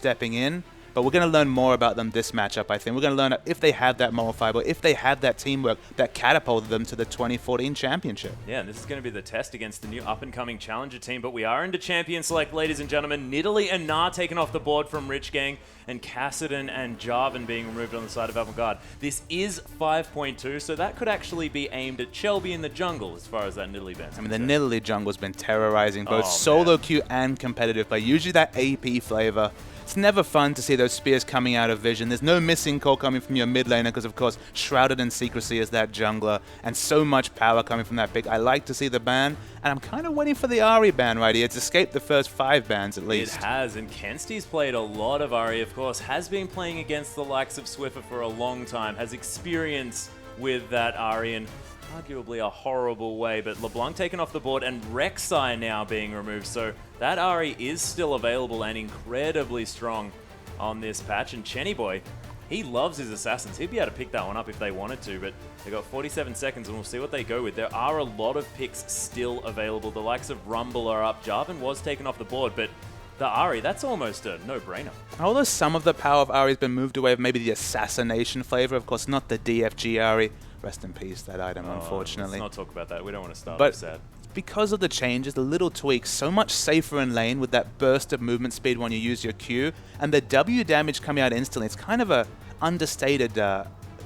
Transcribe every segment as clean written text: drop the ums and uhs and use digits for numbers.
stepping in. But we're going to learn more about them this matchup, I think. We're going to learn if they have that moral fiber, if they have that teamwork that catapulted them to the 2014 championship. Yeah, and this is going to be the test against the new up-and-coming challenger team. But we are into champion select, ladies and gentlemen. Nidalee and Na taken off the board from Rich Gang, and Cassidy and Jarvan being removed on the side of Avant Garde. This is 5.2, so that could actually be aimed at Shelby in the jungle as far as that Nidalee ban. I mean, the Nidalee jungle's been terrorizing both solo queue and competitive play. Usually that AP flavor. It's never fun to see those spears coming out of vision. There's no missing call coming from your mid laner because, of course, shrouded in secrecy is that jungler, and so much power coming from that pick. I like to see the ban, and I'm kind of waiting for the Ahri ban right here. It's escaped the first 5 bans at least. It has, and Kensty's played a lot of Ahri, of course, has been playing against the likes of Swiffer for a long time, has experience with that Ahri, and arguably a horrible way, but LeBlanc taken off the board and Rek'Sai now being removed, so that Ahri is still available and incredibly strong on this patch. And Chenny Boy, he loves his assassins. He'd be able to pick that one up if they wanted to, but they got 47 seconds and we'll see what they go with. There are a lot of picks still available. The likes of Rumble are up. Jarvan was taken off the board, but the Ahri, that's almost a no-brainer. Although some of the power of Ahri has been moved away, maybe the assassination flavor, of course, not the DFG Ahri. Rest in peace, that item, unfortunately. Let's not talk about that. We don't want to start but sad. Because of the changes, the little tweaks, so much safer in lane with that burst of movement speed when you use your Q, and the W damage coming out instantly. It's kind of a understated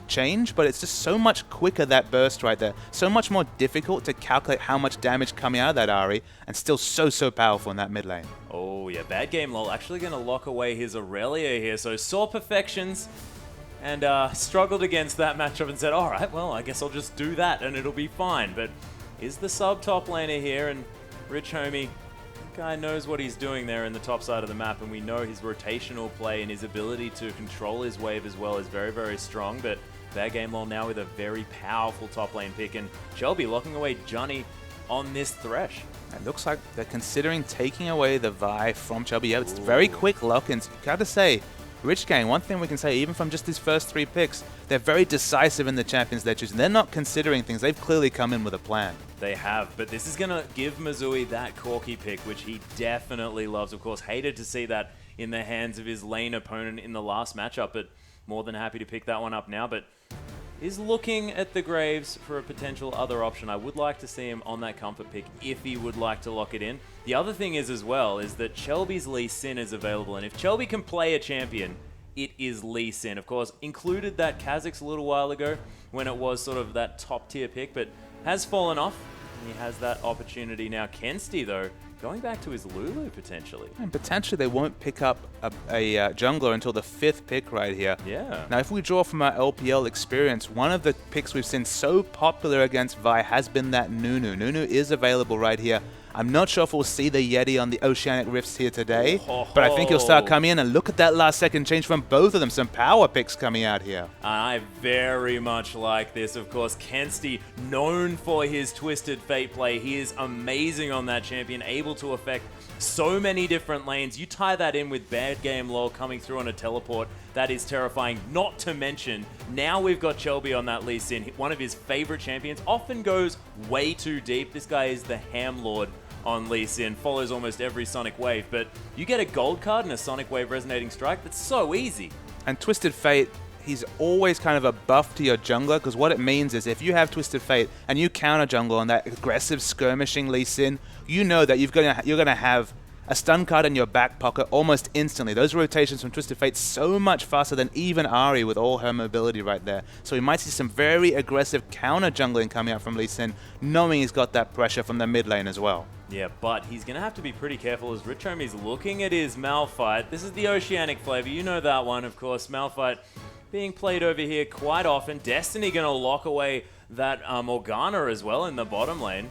change, but it's just so much quicker, that burst right there. So much more difficult to calculate how much damage coming out of that Ahri, and still so powerful in that mid lane. Oh yeah, bad game lol. Actually going to lock away his Aurelia here, so saw perfections and struggled against that matchup and said, alright, well, I guess I'll just do that and it'll be fine. But is the sub top laner here, and Rich Homie, guy knows what he's doing there in the top side of the map, and we know his rotational play and his ability to control his wave as well is very strong. But bad game lol now with a very powerful top lane pick, and Shelby locking away Johnny on this Thresh. It looks like they're considering taking away the Vi from Shelby. Yeah, it's very quick lock-ins. Gotta say, Rich Gang, one thing we can say, even from just his first 3 picks, they're very decisive in the champions they're choosing. They're not considering things. They've clearly come in with a plan. They have, but this is going to give Missouri that Corki pick, which he definitely loves. Of course, hated to see that in the hands of his lane opponent in the last matchup, but more than happy to pick that one up now. But is looking at the Graves for a potential other option. I would like to see him on that comfort pick if he would like to lock it in. The other thing is as well is that Shelby's Lee Sin is available, and if Shelby can play a champion, it is Lee Sin. Of course, included that Kha'Zix a little while ago when it was sort of that top tier pick, but has fallen off, and he has that opportunity now. Kensty, though, going back to his Lulu potentially. And potentially they won't pick up a jungler until the 5th pick right here. Yeah. Now, if we draw from our LPL experience, one of the picks we've seen so popular against Vi has been that Nunu. Nunu is available right here. I'm not sure if we'll see the Yeti on the Oceanic Rifts here today, but I think he'll start coming in, and look at that last second change from both of them. Some power picks coming out here. I very much like this. Of course, Kensty, known for his Twisted Fate play. He is amazing on that champion, able to affect so many different lanes. You tie that in with bad game lol coming through on a teleport. That is terrifying. Not to mention, now we've got Shelby on that Lee Sin. One of his favorite champions, often goes way too deep. This guy is the Ham Lord on Lee Sin, follows almost every Sonic Wave, but you get a gold card and a Sonic Wave Resonating Strike. That's so easy. And Twisted Fate, he's always kind of a buff to your jungler, because what it means is if you have Twisted Fate and you counter jungle on that aggressive skirmishing Lee Sin, you know that you're gonna have a stun card in your back pocket almost instantly. Those rotations from Twisted Fate so much faster than even Ahri with all her mobility right there. So we might see some very aggressive counter jungling coming out from Lee Sin, knowing he's got that pressure from the mid lane as well. Yeah, but he's going to have to be pretty careful as Rich Homie's looking at his Malphite. This is the Oceanic flavor. You know that one, of course. Malphite being played over here quite often. Destiny going to lock away that Morgana as well in the bottom lane.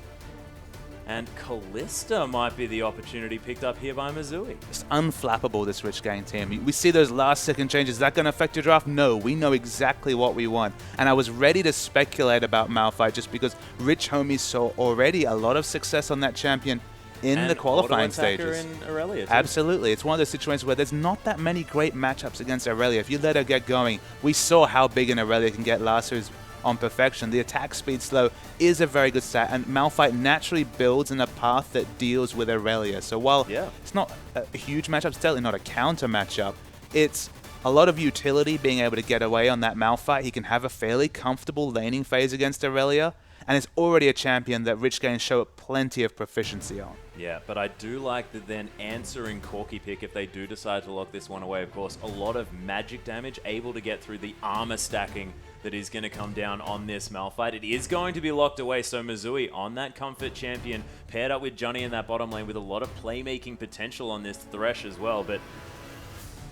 And Kalista might be the opportunity picked up here by Missouri. It's unflappable, this Rich Gang team. We see those last second changes. Is that going to affect your draft? No, we know exactly what we want. And I was ready to speculate about Malphite just because Rich Homie saw already a lot of success on that champion in the qualifying stages. In Aurelia too. Absolutely. It's one of those situations where there's not that many great matchups against Aurelia. If you let her get going, we saw how big an Aurelia can get last year's on Perfection. The attack speed slow is a very good stat, and Malphite naturally builds in a path that deals with Aurelia. So while it's not a huge matchup, it's definitely not a counter matchup, it's a lot of utility being able to get away on that Malphite. He can have a fairly comfortable laning phase against Aurelia, and it's already a champion that Rich Gang show plenty of proficiency on. Yeah, but I do like the then answering Corki pick if they do decide to lock this one away. Of course, a lot of magic damage, able to get through the armor stacking that is going to come down on this Malphite. It is going to be locked away, so Misui on that comfort champion, paired up with Johnny in that bottom lane with a lot of playmaking potential on this Thresh as well. But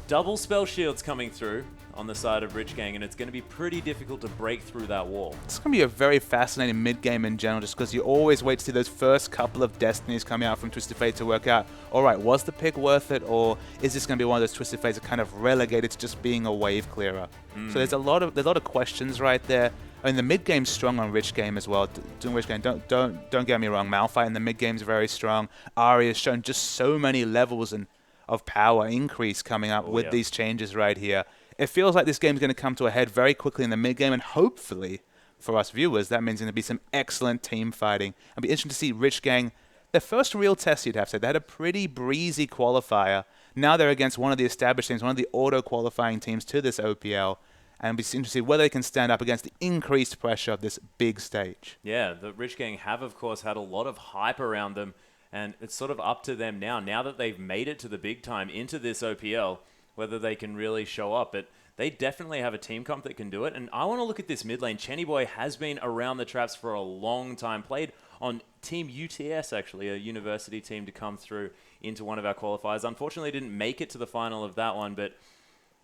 double spell shields coming through on the side of Rich Gang, and it's going to be pretty difficult to break through that wall. It's going to be a very fascinating mid-game in general, just because you always wait to see those first couple of Destinies coming out from Twisted Fate to work out, all right, was the pick worth it, or is this going to be one of those Twisted Fates that kind of relegated to just being a wave clearer? So there's a lot of questions right there. I mean, the mid-game's strong on Rich Game as well. Doing Rich Game, don't get me wrong, Malphite in the mid-game's very strong. Ahri has shown just so many levels of power increase coming up with these changes right here. It feels like this game's going to come to a head very quickly in the mid-game, and hopefully, for us viewers, that means going to be some excellent team fighting. It'll be interesting to see Rich Gang, their first real test, you'd have to say. They had a pretty breezy qualifier. Now they're against one of the established teams, one of the auto-qualifying teams to this OPL, and it'll be interesting to see whether they can stand up against the increased pressure of this big stage. Yeah, the Rich Gang have, of course, had a lot of hype around them, and it's sort of up to them now that they've made it to the big time into this OPL, whether they can really show up. But they definitely have a team comp that can do it. And I want to look at this mid lane. Chenny Boy has been around the traps for a long time. Played on Team UTS, actually, a university team to come through into one of our qualifiers. Unfortunately, didn't make it to the final of that one, but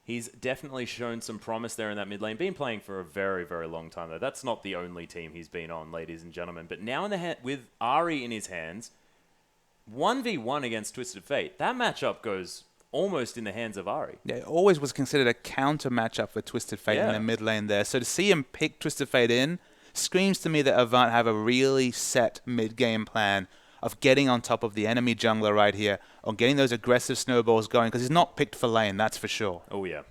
he's definitely shown some promise there in that mid lane. Been playing for a very, very long time, though. That's not the only team he's been on, ladies and gentlemen. But now in the with Ahri in his hands, 1v1 against Twisted Fate, that matchup goes almost in the hands of Ahri. Yeah, it always was considered a counter matchup for Twisted Fate in the mid lane there. So to see him pick Twisted Fate in screams to me that Avant have a really set mid-game plan of getting on top of the enemy jungler right here, or getting those aggressive snowballs going, because he's not picked for lane, that's for sure. Oh, yeah.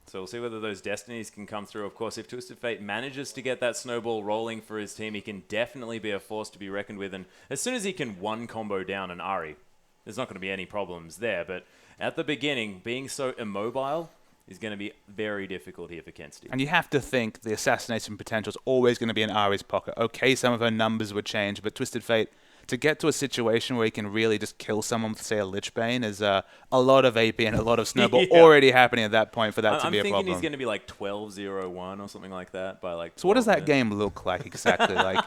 So we'll see whether those Destinies can come through. Of course, if Twisted Fate manages to get that snowball rolling for his team, he can definitely be a force to be reckoned with. And as soon as he can one combo down an Ahri, there's not going to be any problems there. But at the beginning, being so immobile is going to be very difficult here for Kensti. And you have to think the assassination potential is always going to be in Ahri's pocket. Okay, some of her numbers would change, but Twisted Fate, to get to a situation where he can really just kill someone with, say, a Lich Bane is a lot of AP and a lot of snowball already happening at that point for that to be a problem. I'm thinking he's going to be like 12-0-1 or something like that by like. So what does that game look like exactly? Like,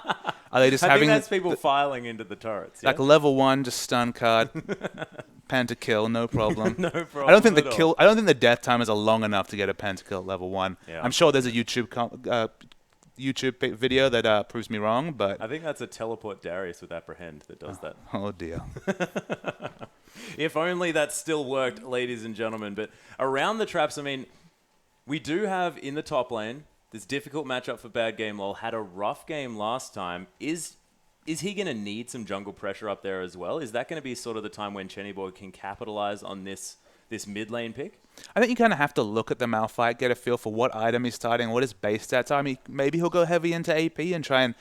are they just having? I think that's people filing into the turrets. Like level 1, just stun card, pentakill, no problem. No problem. I don't think I don't think the death timers are long enough to get a pentakill at level 1. Yeah. I'm sure there's a YouTube video that proves me wrong, but I think that's a teleport Darius with Apprehend that does that. Oh dear. If only that still worked, ladies and gentlemen. But around the traps, I mean, we do have in the top lane this difficult matchup for Bad Game Lol. Had a rough game last time. Is he going to need some jungle pressure up there as well? Is that going to be sort of the time when Chenny Boy can capitalize on this mid lane pick? I think you kind of have to look at the Malphite, get a feel for what item he's starting, what his base stats are. I mean, maybe he'll go heavy into AP and try and,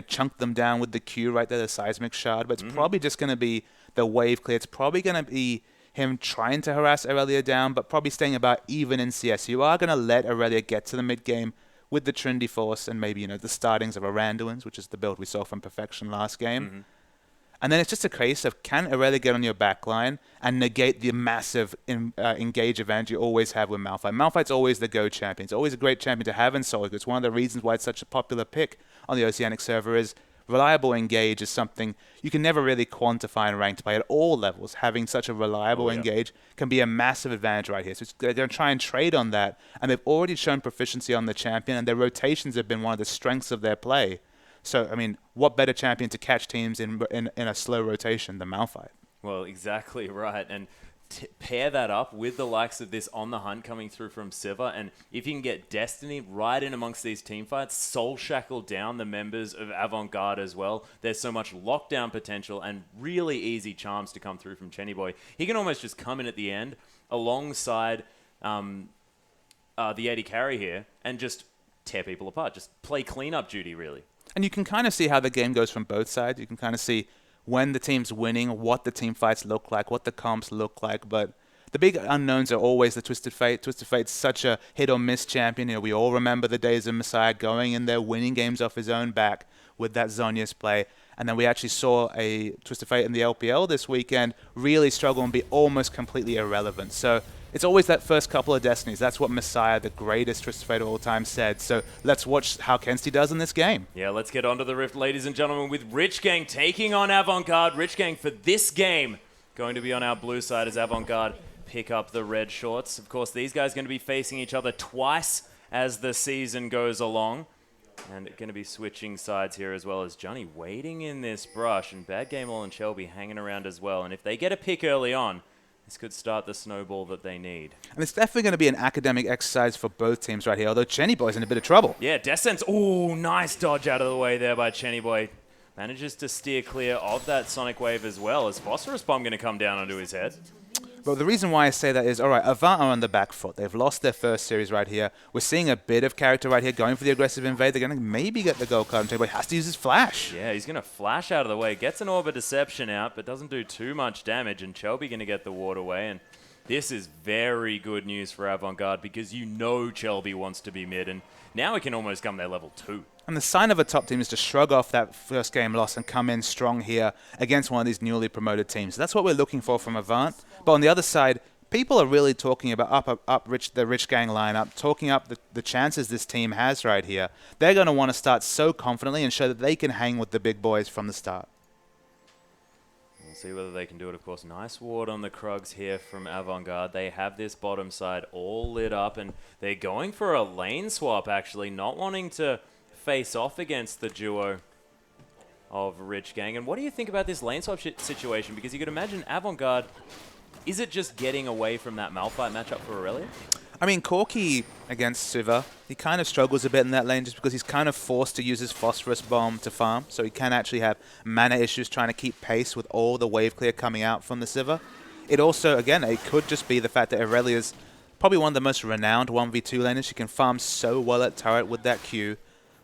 chunk them down with the Q right there, the Seismic Shard. But it's probably just going to be the wave clear. It's probably going to be him trying to harass Aurelia down, but probably staying about even in CS. You are going to let Aurelia get to the mid game with the Trinity Force and maybe, the startings of Aranduins, which is the build we saw from Perfection last game. And then it's just a case of, can Aurelia get on your backline and negate the massive engage advantage you always have with Malphite? Malphite's always the go champion. It's always a great champion to have in solo. It's one of the reasons why it's such a popular pick on the Oceanic server is reliable engage is something you can never really quantify in ranked play at all levels. Having such a reliable engage can be a massive advantage right here. So they're going to try and trade on that. And they've already shown proficiency on the champion, and their rotations have been one of the strengths of their play. So, I mean, what better champion to catch teams in a slow rotation than Malphite? Well, exactly right. And pair that up with the likes of this On the Hunt coming through from Siva, and if you can get Destiny right in amongst these team fights, soul shackle down the members of Avant Garde as well. There's so much lockdown potential and really easy charms to come through from Chenny Boy. He can almost just come in at the end alongside the AD carry here and just tear people apart. Just play cleanup duty, really. And you can kind of see how the game goes from both sides. You can kind of see when the team's winning, what the team fights look like, what the comps look like. But the big unknowns are always the Twisted Fate. Twisted Fate's such a hit-or-miss champion. You know, we all remember the days of Messiah going in there, winning games off his own back with that Zhonya's play. And then we actually saw a Twisted Fate in the LPL this weekend really struggle and be almost completely irrelevant. So it's always that first couple of Destinies. That's what Messiah, the greatest Twisted Fate of all time, said. So let's watch how Kensti does in this game. Yeah, let's get onto the Rift, ladies and gentlemen, with Rich Gang taking on Avant Garde. Rich Gang for this game going to be on our blue side as Avant Garde pick up the red shorts. Of course, these guys are going to be facing each other twice as the season goes along. And going to be switching sides here as well as Johnny waiting in this brush and Bad Game All and Shelby hanging around as well. And if they get a pick early on, this could start the snowball that they need. And it's definitely going to be an academic exercise for both teams right here, although Chenny Boy's in a bit of trouble. Yeah, Descent's, ooh, nice dodge out of the way there by Chenny Boy. Manages to steer clear of that Sonic Wave as well. Is Phosphorus Bomb going to come down onto his head? But the reason why I say that is, all right, Avant are on the back foot. They've lost their first series right here. We're seeing a bit of character right here going for the aggressive invade. They're going to maybe get the gold card, but he has to use his flash. Yeah, he's going to flash out of the way. Gets an Orb of Deception out, but doesn't do too much damage. And Chelby going to get the ward away. And this is very good news for Avant Garde because you know Chelby wants to be mid. And now it can almost come their level 2. And the sign of a top team is to shrug off that first game loss and come in strong here against one of these newly promoted teams. That's what we're looking for from Avant. But on the other side, people are really talking about the Rich Gang lineup, talking up the chances this team has right here. They're going to want to start so confidently and show that they can hang with the big boys from the start. We'll see whether they can do it, of course. Nice ward on the Krugs here from Avant Garde. They have this bottom side all lit up, and they're going for a lane swap, actually, not wanting to face off against the duo of Rich Gang. And what do you think about this lane swap situation? Because you could imagine Avant Garde, is it just getting away from that Malphite matchup for Aurelia? I mean, Corki against Siva, he kind of struggles a bit in that lane just because he's kind of forced to use his Phosphorus Bomb to farm, so he can actually have mana issues trying to keep pace with all the wave clear coming out from the Siva. It also, again, it could just be the fact that Aurelia's probably one of the most renowned 1v2 laners. She can farm so well at turret with that Q,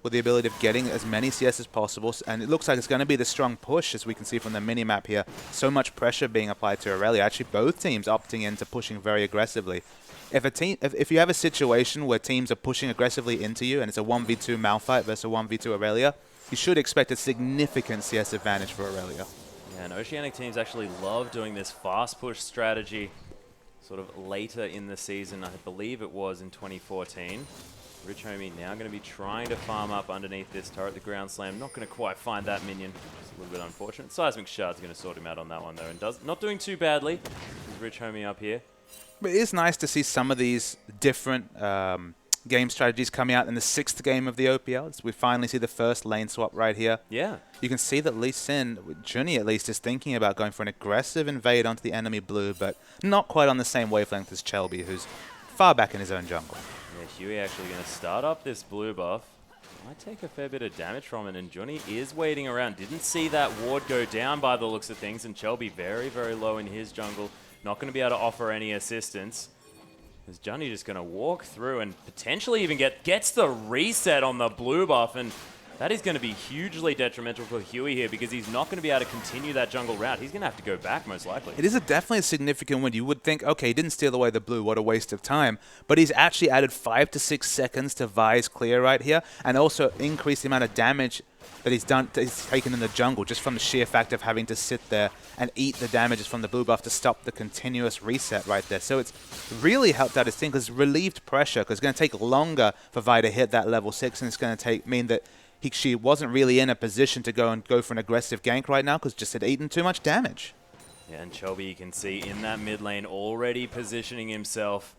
with the ability of getting as many CS as possible, and it looks like it's going to be the strong push, as we can see from the minimap here. So much pressure being applied to Aurelia. Actually, both teams opting into pushing very aggressively. If you have a situation where teams are pushing aggressively into you, and it's a 1v2 Malphite versus a 1v2 Aurelia, you should expect a significant CS advantage for Aurelia. Yeah, and Oceanic teams actually love doing this fast push strategy sort of later in the season. I believe it was in 2014. Rich Homie now going to be trying to farm up underneath this turret. The ground slam, not going to quite find that minion. It's a little bit unfortunate. Seismic Shard's going to sort him out on that one, though, and not doing too badly. Rich Homie up here. But it is nice to see some of these different game strategies coming out in the 6th game of the OPL. We finally see the first lane swap right here. Yeah. You can see that Lee Sin, Juni at least, is thinking about going for an aggressive invade onto the enemy blue, but not quite on the same wavelength as Chelby, who's far back in his own jungle. Yeah, Huey actually going to start up this blue buff. Might take a fair bit of damage from it, and Johnny is waiting around. Didn't see that ward go down by the looks of things, and Chelby very, very low in his jungle. Not going to be able to offer any assistance. Is Johnny just going to walk through and potentially even gets the reset on the blue buff, and that is going to be hugely detrimental for Huey here because he's not going to be able to continue that jungle route. He's going to have to go back most likely. It is definitely a significant win. You would think, okay, he didn't steal away the blue, what a waste of time. But he's actually added 5 to 6 seconds to Vi's clear right here, and also increased the amount of damage that he's taken in the jungle just from the sheer fact of having to sit there and eat the damages from the blue buff to stop the continuous reset right there. So it's really helped out his team because it's relieved pressure, because it's going to take longer for Vi to hit that level 6, and it's going to mean that she wasn't really in a position to go for an aggressive gank right now because just had eaten too much damage. Yeah, and Chelby, you can see in that mid lane already positioning himself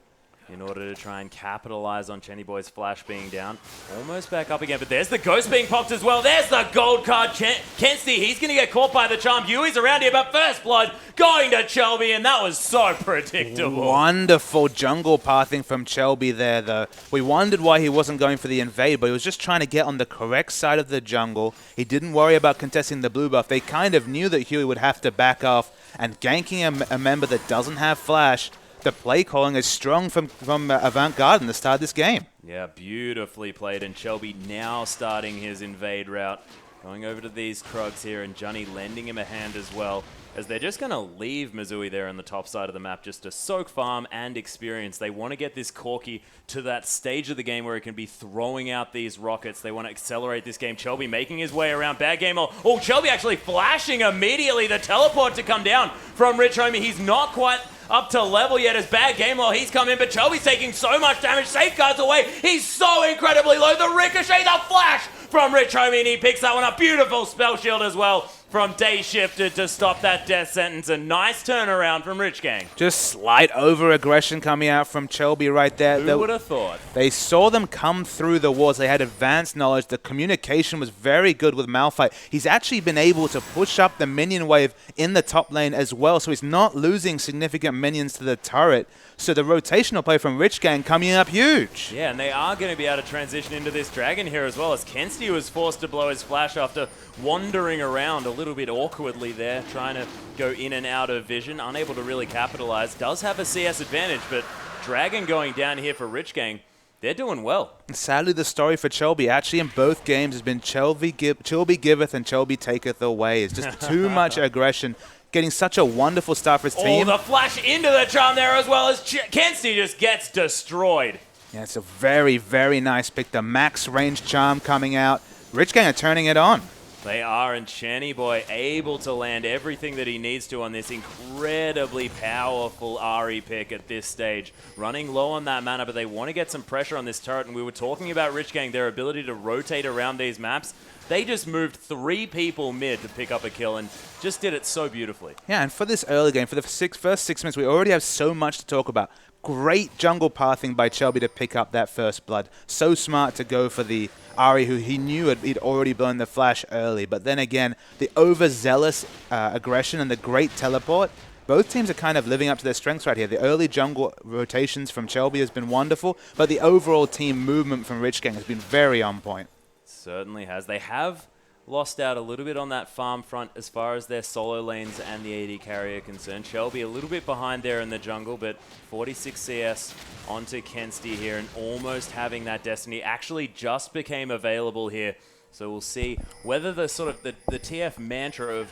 in order to try and capitalize on Chenny Boy's flash being down. Almost back up again, but there's the ghost being popped as well. There's the gold card. Kensti, he's going to get caught by the charm. Yui's around here, but first blood going to Chelby, and that was so predictable. Wonderful jungle pathing from Chelby there, though. We wondered why he wasn't going for the invade, but he was just trying to get on the correct side of the jungle. He didn't worry about contesting the blue buff. They kind of knew that Huey would have to back off, and ganking a member that doesn't have flash the play calling is strong from Avant Garde in the start of this game. Yeah, beautifully played. And Shelby now starting his invade route. Going over to these Krugs here, and Johnny lending him a hand as well, as they're just going to leave Missouri there on the top side of the map just to soak farm and experience. They want to get this Corki to that stage of the game where he can be throwing out these rockets. They want to accelerate this game. Shelby making his way around. Bad game. Oh, Shelby actually flashing immediately the teleport to come down from Rich Homie. He's not quite up to level yet as Bad Game Law. He's come in, but Shelby's taking so much damage. Safeguards away. He's so incredibly low. The ricochet, the flash from Rich Homie, and he picks that one up. Beautiful spell shield as well from Day Shifted to stop that death sentence. A nice turnaround from Rich Gang. Just slight over-aggression coming out from Shelby right there. Who would have thought? They saw them come through the walls. They had advanced knowledge. The communication was very good with Malphite. He's actually been able to push up the minion wave in the top lane as well, so he's not losing significant minions to the turret. So the rotational play from Rich Gang coming up huge. Yeah, and they are going to be able to transition into this dragon here as well, as Kensti was forced to blow his flash after wandering around a little bit awkwardly there, trying to go in and out of vision, unable to really capitalize. Does have a CS advantage, but Dragon going down here for Rich Gang. They're doing well. Sadly, the story for Chelby actually in both games has been Chelby giveth and Chelby taketh away. It's just too much aggression. Getting such a wonderful start for his team. Oh, the flash into the charm there as well as Kensti just gets destroyed. Yeah, it's a very, very nice pick. The max range charm coming out. Rich Gang are turning it on. They are, and Channy Boy able to land everything that he needs to on this incredibly powerful Ahri pick at this stage. Running low on that mana, but they want to get some pressure on this turret, and we were talking about Rich Gang, their ability to rotate around these maps. They just moved 3 people mid to pick up a kill and just did it so beautifully. Yeah, and for this early game, for the first 6 minutes, we already have so much to talk about. Great jungle pathing by Shelby to pick up that first blood. So smart to go for the Ahri, who he knew he'd already blown the flash early. But then again, the overzealous aggression and the great teleport. Both teams are kind of living up to their strengths right here. The early jungle rotations from Shelby has been wonderful, but the overall team movement from Rich Gang has been very on point. Certainly has. They have lost out a little bit on that farm front as far as their solo lanes and the AD carry are concerned. Shelby a little bit behind there in the jungle, but 46 CS onto Kensti here and almost having that Destiny actually just became available here. So we'll see whether the sort of the TF mantra of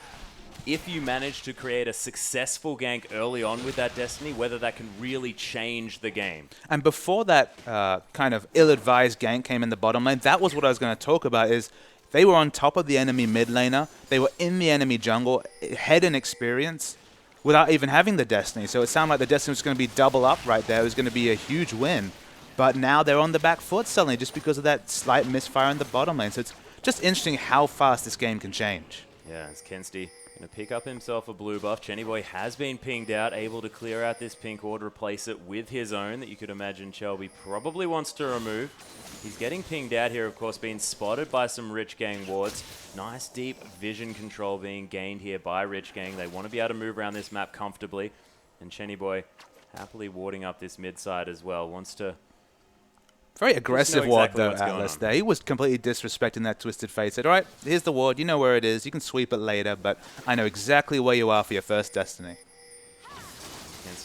if you manage to create a successful gank early on with that Destiny, whether that can really change the game. And before that kind of ill-advised gank came in the bottom lane, that was what I was going to talk about, is they were on top of the enemy mid laner. They were in the enemy jungle, head and experience, without even having the Destiny. So it sounded like the Destiny was going to be double up right there. It was going to be a huge win. But now they're on the back foot suddenly just because of that slight misfire in the bottom lane. So it's just interesting how fast this game can change. Yeah, it's Kensti going to pick up himself a blue buff. Jenny Boy has been pinged out, able to clear out this pink ward, replace it with his own that you could imagine Shelby probably wants to remove. He's getting pinged out here, of course, being spotted by some Rich Gang wards. Nice deep vision control being gained here by Rich Gang. They want to be able to move around this map comfortably. And Chenny Boy happily warding up this mid side as well. Wants to... Very aggressive ward, though, Atlas there. He was completely disrespecting that Twisted Fate. Said, all right, here's the ward. You know where it is. You can sweep it later, but I know exactly where you are for your first Destiny.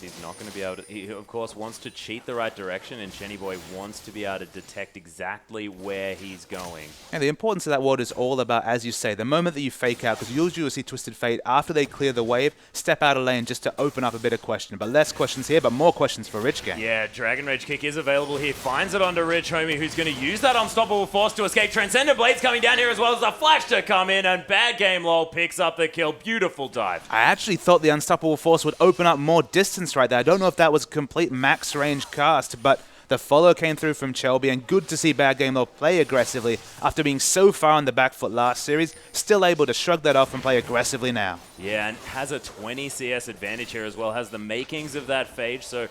He's not going to be able to... He, of course, wants to cheat the right direction, and Chenny Boy wants to be able to detect exactly where he's going. And the importance of that ward is all about, as you say, the moment that you fake out, because usually you'll see Twisted Fate, after they clear the wave, step out of lane just to open up a bit of question. But less questions here, but more questions for Rich Gang. Yeah, Dragon Rage Kick is available here. Finds it onto Rich Homie, who's going to use that Unstoppable Force to escape. Transcendent Blades coming down here as well as a flash to come in, and Bad Game LOL picks up the kill. Beautiful dive. I actually thought the Unstoppable Force would open up more distance right there. I don't know if that was a complete max range cast, but the follow came through from Shelby, and good to see Bad Game Law play aggressively after being so far on the back foot last series. Still able to shrug that off and play aggressively now. Yeah, and has a 20 CS advantage here as well. Has the makings of that Phage, so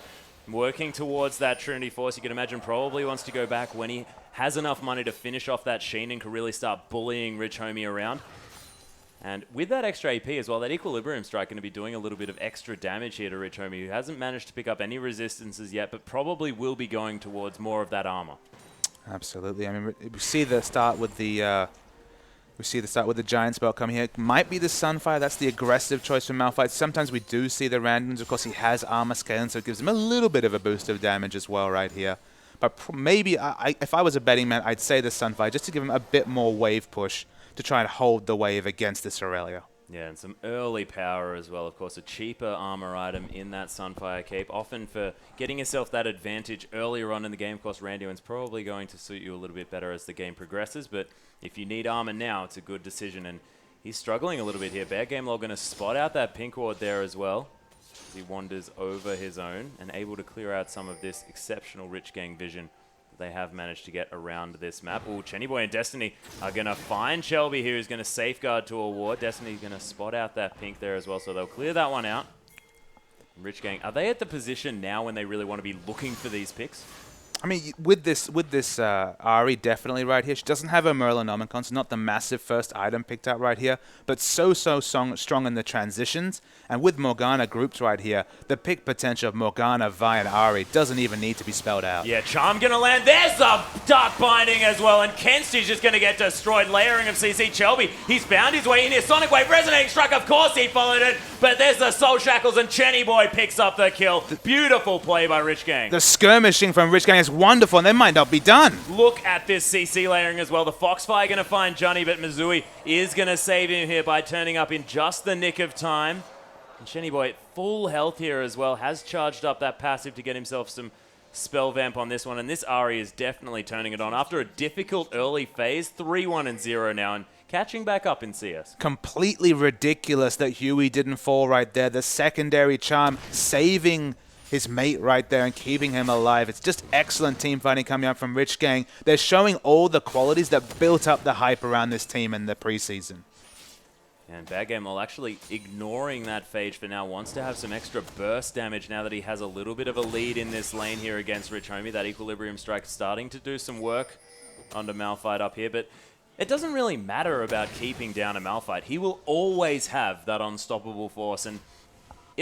working towards that Trinity Force, you can imagine probably wants to go back when he has enough money to finish off that Sheen and can really start bullying Rich Homie around. And with that extra AP as well, that Equilibrium Strike going to be doing a little bit of extra damage here to Rich Homie, who hasn't managed to pick up any resistances yet, but probably will be going towards more of that armor. Absolutely. I mean, we see the start with the We see the start with the Giant Spell coming here. Might be the Sunfire. That's the aggressive choice from Malphite. Sometimes we do see the randoms. Of course, he has armor scaling, so it gives him a little bit of a boost of damage as well right here. But maybe, if I was a betting man, I'd say the Sunfire just to give him a bit more wave push to try and hold the wave against this Aurelia. Yeah, and some early power as well. Of course, a cheaper armor item in that Sunfire Cape. Often for getting yourself that advantage earlier on in the game. Of course, Randuin's probably going to suit you a little bit better as the game progresses. But if you need armor now, it's a good decision. And he's struggling a little bit here. Bad Game Log going to spot out that pink ward there as well. As he wanders over his own and able to clear out some of this exceptional Rich Gang vision they have managed to get around this map. Oh, Chenny Boy and Destiny are going to find Shelby here, who's going to safeguard to a ward. Destiny's going to spot out that pink there as well, so they'll clear that one out. Rich Gang, are they at the position now when they really want to be looking for these picks? I mean, with this Ahri definitely right here. She doesn't have a Merlinomicon, so not the massive first item picked out right here, but so strong in the transitions. And with Morgana grouped right here, the pick potential of Morgana, Vi, and Ahri doesn't even need to be spelled out. Yeah, Charm going to land. There's the Dark Binding as well, and Kensty's just going to get destroyed. Layering of CC Shelby. He's found his way in here. Sonic Wave, Resonating Strike, of course he followed it, but there's the Soul Shackles, and Chenny Boy picks up the kill. Beautiful play by Rich Gang. The skirmishing from Rich Gang is wonderful, and they might not be done. Look at this CC layering as well. The Foxfire going to find Johnny, but Mizui is going to save him here by turning up in just the nick of time. And Chenny Boy at full health here as well, has charged up that passive to get himself some spell vamp on this one. And this Ahri is definitely turning it on. After a difficult early phase, 3-1-0 now, and catching back up in CS. Completely ridiculous that Huey didn't fall right there. The secondary charm saving his mate right there and keeping him alive. It's just excellent team fighting coming up from Rich Gang. They're showing all the qualities that built up the hype around this team in the preseason. And Bad Game Lol actually ignoring that phage for now. Wants to have some extra burst damage now that he has a little bit of a lead in this lane here against Rich Homie. That Equilibrium Strike starting to do some work under Malphite up here. But it doesn't really matter about keeping down a Malphite. He will always have that unstoppable force. And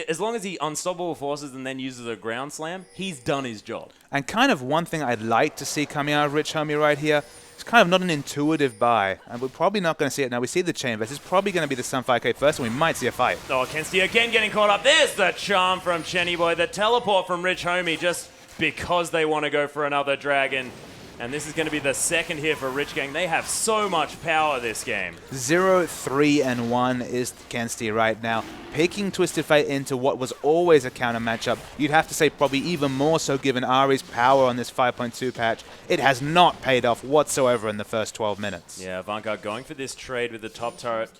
as long as he unstoppable forces and then uses a ground slam, he's done his job. And kind of one thing I'd like to see coming out of Rich Homie right here, it's kind of not an intuitive buy, and we're probably not going to see it now. We see the chain vest. It's probably going to be the Sunfire Cape first, and we might see a fight. Oh, Kensti again getting caught up. There's the charm from Chenny Boy. The teleport from Rich Homie just because they want to go for another dragon. And this is going to be the second here for Rich Gang. They have so much power this game. 0, 3, and 1 is Kensti right now. Picking Twisted Fate into what was always a counter matchup. You'd have to say probably even more so given Ahri's power on this 5.2 patch. It has not paid off whatsoever in the first 12 minutes. Yeah, Avant Garde going for this trade with the top turret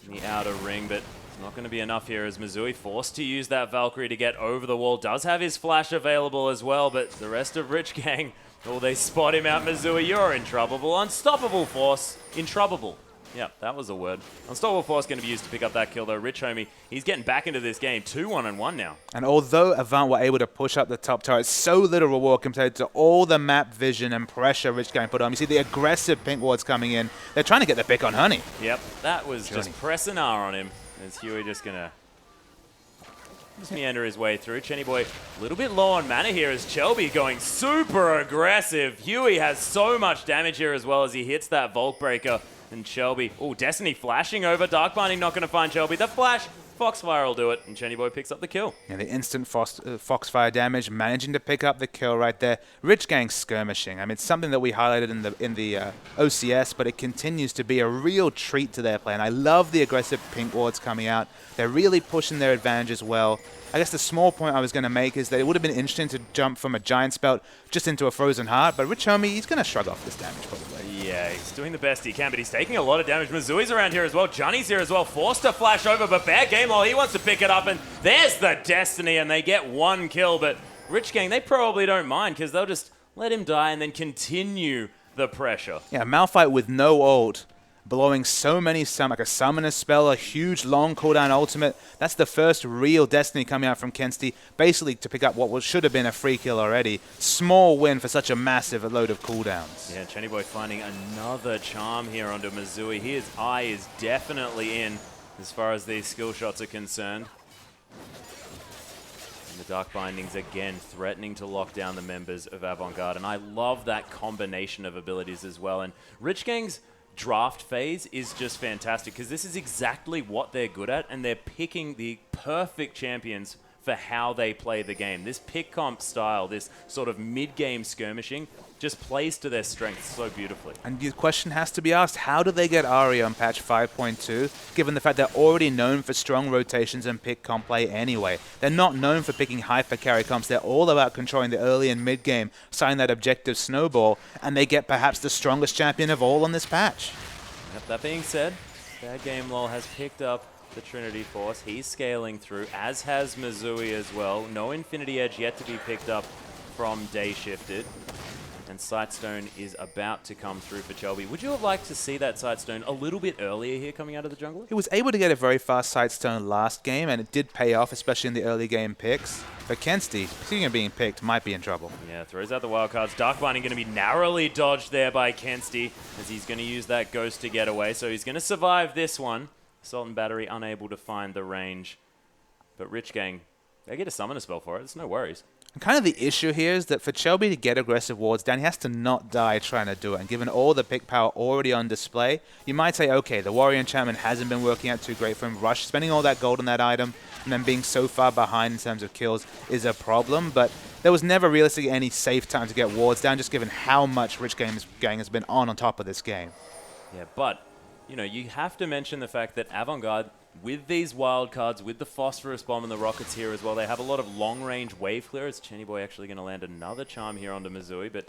in the outer ring, but it's not going to be enough here as Mizui forced to use that Valkyrie to get over the wall. Does have his flash available as well, but the rest of Rich Gang, oh, they spot him out. Mizui, you're in trouble. Unstoppable force, in trouble. Yeah, that was a word. Unstoppable force going to be used to pick up that kill, though. Rich Homie, he's getting back into this game. 2-1-1 now. And although Avant were able to push up the top turret, so little reward compared to all the map vision and pressure Rich Gang put on. You see the aggressive pink wards coming in. They're trying to get the pick on Honey. Yep, that was just press an R on him. As Huey just going to meander his way through. Chenny Boy a little bit low on mana here as Shelby going super aggressive. Huey has so much damage here as well as he hits that Vault Breaker. And Shelby, oh, Destiny flashing over. Dark Binding not going to find Shelby. The flash, Foxfire will do it. And Chenny Boy picks up the kill. And the instant Foxfire damage, managing to pick up the kill right there. Rich Gang skirmishing. I mean, it's something that we highlighted in the OCS, but it continues to be a real treat to their play. And I love the aggressive pink wards coming out. They're really pushing their advantage as well. I guess the small point I was going to make is that it would have been interesting to jump from a Giant Spelt just into a Frozen Heart, but Rich Homie, he's going to shrug off this damage probably. Yeah, he's doing the best he can, but he's taking a lot of damage. Mizui's around here as well. Johnny's here as well, forced to flash over, but Bad Game Lol, he wants to pick it up, and there's the Destiny, and they get one kill, but Rich Gang, they probably don't mind, because they'll just let him die and then continue the pressure. Yeah, Malphite with no ult, blowing so many like a summoner spell, a huge long cooldown ultimate. That's the first real Destiny coming out from Kensti, basically to pick up what should have been a free kill already. Small win for such a massive load of cooldowns. Yeah, Chenny Boy finding another charm here onto Mizui. His eye is definitely in as far as these skill shots are concerned. And the Dark Bindings again threatening to lock down the members of Avant Garde. And I love that combination of abilities as well. And Rich Gang's draft phase is just fantastic because this is exactly what they're good at, and they're picking the perfect champions for how they play the game. This pick comp style, this sort of mid-game skirmishing, just plays to their strengths so beautifully. And the question has to be asked, how do they get Ari on patch 5.2, given the fact they're already known for strong rotations and pick comp play anyway? They're not known for picking hyper carry comps. They're all about controlling the early and mid game, signing that objective snowball, and they get perhaps the strongest champion of all on this patch. Yep, that being said, Bad Game Lol has picked up the Trinity Force. He's scaling through, as has Missouri as well. No Infinity Edge yet to be picked up from Day Shifted. And Sightstone is about to come through for Chelby. Would you have liked to see that Sightstone a little bit earlier here coming out of the jungle? He was able to get a very fast Sightstone last game, and it did pay off, especially in the early game picks. But Kensti, speaking of being picked, might be in trouble. Yeah, throws out the wildcards. Dark Binding going to be narrowly dodged there by Kensti, as he's going to use that Ghost to get away. So he's going to survive this one. Assault and Battery unable to find the range. But Rich Gang, they get a summoner spell for it. It's no worries. And kind of the issue here is that for Chelby to get aggressive wards down, he has to not die trying to do it. And given all the pick power already on display, you might say, okay, the Warrior Enchantment hasn't been working out too great for him. Rush, spending all that gold on that item, and then being so far behind in terms of kills is a problem. But there was never realistically any safe time to get wards down, just given how much Rich Gang has been on top of this game. Yeah, but, you know, you have to mention the fact that Avant Garde, with these wild cards, with the Phosphorus Bomb and the Rockets here as well, they have a lot of long-range wave clearers. Chenny Boy actually going to land another charm here onto Missouri, but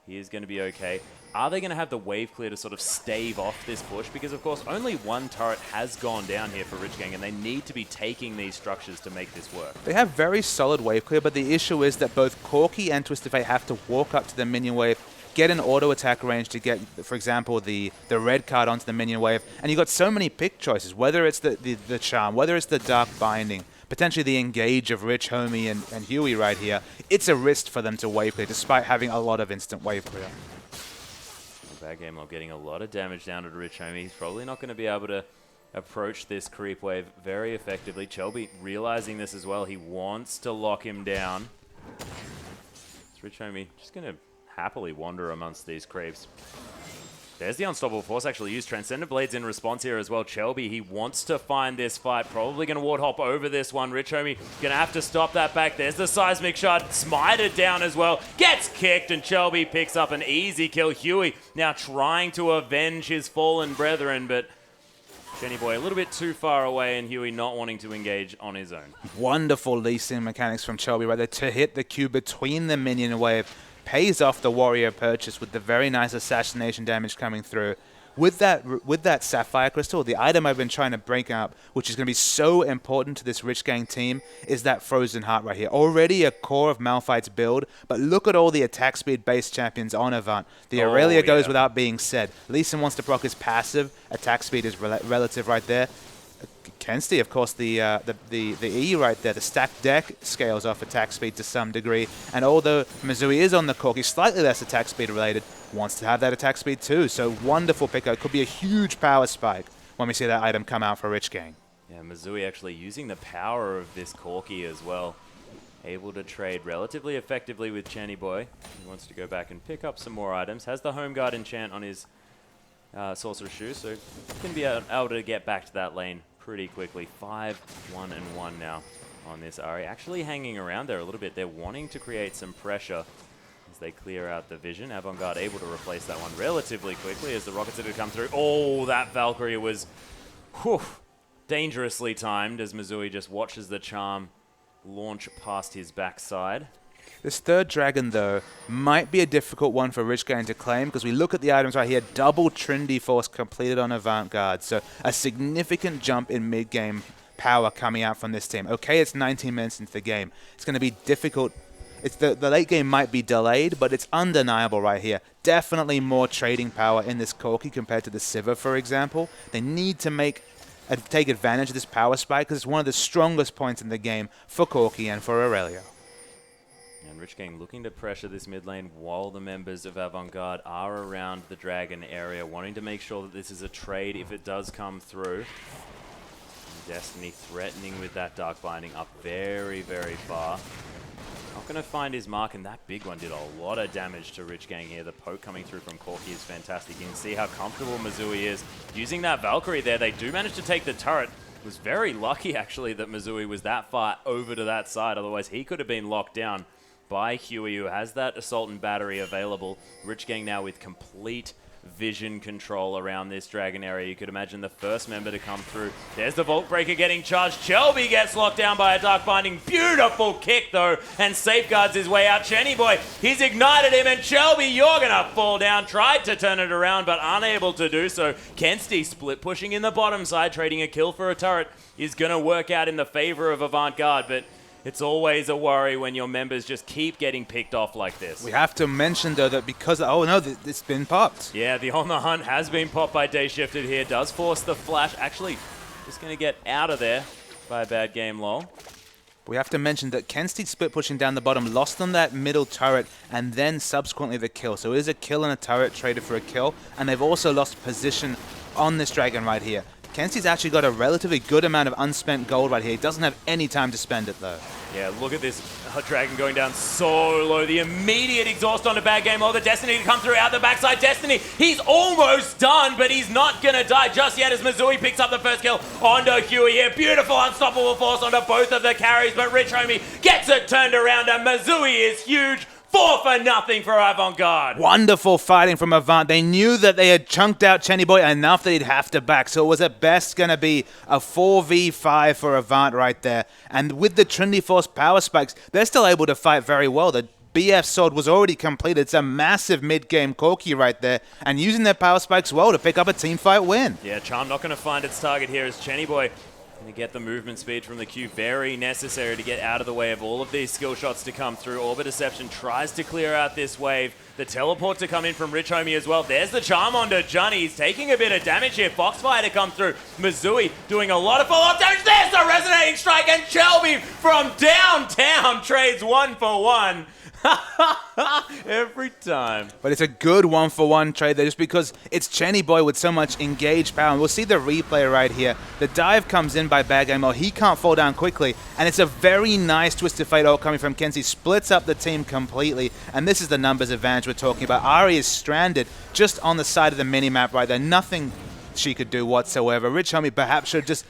he is going to be okay. Are they going to have the wave clear to sort of stave off this push? Because, of course, only one turret has gone down here for Rich Gang, and they need to be taking these structures to make this work. They have very solid wave clear, but the issue is that both Corki and Twisted Fate have to walk up to the minion wave, get an auto attack range to get, for example, the red card onto the minion wave, and you've got so many pick choices, whether it's the charm, whether it's the dark binding, potentially the engage of Rich, Homie, and Huey right here. It's a risk for them to wave clear, despite having a lot of instant wave clear. Bad Game Lol getting a lot of damage down to Rich Homie. He's probably not going to be able to approach this creep wave very effectively. Chelby realizing this as well. He wants to lock him down. It's Rich Homie just going to happily wander amongst these creeps. There's the Unstoppable Force actually used. Transcendent Blades in response here as well. Chelby, he wants to find this fight. Probably going to ward hop over this one. Rich Homie going to have to stop that back. There's the Seismic Shard. Smited down as well. Gets kicked, and Chelby picks up an easy kill. Huey now trying to avenge his fallen brethren, but Jenny Boy a little bit too far away, and Huey not wanting to engage on his own. Wonderful leasing mechanics from Chelby right there to hit the Q between the minion wave. Pays off the Warrior purchase with the very nice assassination damage coming through. With that Sapphire Crystal, the item I've been trying to break up, which is going to be so important to this Rich Gang team, is that Frozen Heart right here. Already a core of Malphite's build, but look at all the attack speed based champions on Avant. The Aurelia goes without being said. Lee Sin wants to proc his passive. Attack speed is relative right there. Kensti, of course, the E right there, the stacked deck scales off attack speed to some degree. And although Missouri is on the Corki, slightly less attack speed related, wants to have that attack speed too. So wonderful pickup. Could be a huge power spike when we see that item come out for Rich Gang. Yeah, Missouri actually using the power of this Corki as well. Able to trade relatively effectively with Channy Boy. He wants to go back and pick up some more items. Has the Home Guard enchant on his Sorcerer's Shoe, so can be able to get back to that lane pretty quickly. 5-1-1 now on this Ari. Actually hanging around there a little bit. They're wanting to create some pressure as they clear out the vision. Avant Garde able to replace that one relatively quickly as the rockets are to come through. Oh, that Valkyrie was dangerously timed as Missouri just watches the charm launch past his backside. This third dragon, though, might be a difficult one for Rich Gang to claim because we look at the items right here. Double Trinity Force completed on Avant Garde. So a significant jump in mid-game power coming out from this team. Okay, it's 19 minutes into the game. It's going to be difficult. The late game might be delayed, but it's undeniable right here. Definitely more trading power in this Corki compared to the Sivir, for example. They need to take advantage of this power spike because it's one of the strongest points in the game for Corki and for Aurelia. And Rich Gang looking to pressure this mid lane while the members of Avant Garde are around the dragon area, wanting to make sure that this is a trade if it does come through. And Destiny threatening with that Dark Binding up very, very far. Up Not going to find his mark, and that big one did a lot of damage to Rich Gang here. The poke coming through from Corki is fantastic. You can see how comfortable Missouri is. Using that Valkyrie there, they do manage to take the turret. It was very lucky, actually, that Missouri was that far over to that side. Otherwise, he could have been locked down by Huey, who has that Assault and Battery available. Rich Gang now with complete vision control around this dragon area. You could imagine the first member to come through. There's the Vault Breaker getting charged. Shelby gets locked down by a Dark Binding. Beautiful kick, though, and safeguards his way out. Chenny Boy, he's ignited him, and Shelby, you're going to fall down. Tried to turn it around, but unable to do so. Kensty split pushing in the bottom side, trading a kill for a turret is going to work out in the favor of Avant Garde, but it's always a worry when your members just keep getting picked off like this. We have to mention, though, that because... Oh, no, it's been popped. Yeah, the On The Hunt has been popped by Day Shifted here. Does force the flash. Actually, just going to get out of there by a bad game, lol. We have to mention that Kensty split pushing down the bottom, lost on that middle turret, and then subsequently the kill. So it is a kill and a turret traded for a kill, and they've also lost position on this dragon right here. Kensty's actually got a relatively good amount of unspent gold right here. He doesn't have any time to spend it, though. Yeah, look at this dragon going down so low. The immediate exhaust on a bad game. Oh, the Destiny to come through out the backside. Destiny, he's almost done, but he's not going to die just yet as Missouri picks up the first kill onto Huey here. Beautiful unstoppable force onto both of the carries, but Rich Homie gets it turned around, and Missouri is huge. 4-0 for Avant Garde. Wonderful fighting from Avant. They knew that they had chunked out Chenny Boy enough that he'd have to back. So it was at best going to be a 4v5 for Avant right there. And with the Trinity Force power spikes, they're still able to fight very well. The BF sword was already completed. It's a massive mid-game Corki right there. And using their power spikes well to pick up a team fight win. Yeah, Charm not going to find its target here as Chenny Boy going to get the movement speed from the Q. Very necessary to get out of the way of all of these skill shots to come through. Orbit Deception tries to clear out this wave. The teleport to come in from Rich Homie as well. There's the charm onto Johnny. He's taking a bit of damage here. Foxfire to come through. Missouri doing a lot of follow-up damage. There's the resonating strike, and Shelby from downtown trades 1-for-1. Every time. But it's a good 1-for-1 trade there just because it's Chenny Boy with so much engaged power. And we'll see the replay right here. The dive comes in by Bad Game. He can't fall down quickly. And it's a very nice Twisted Fate ult coming from Kenzie. Splits up the team completely. And this is the numbers advantage we're talking about. Ari is stranded just on the side of the minimap right there. Nothing she could do whatsoever. Rich Homie perhaps should have just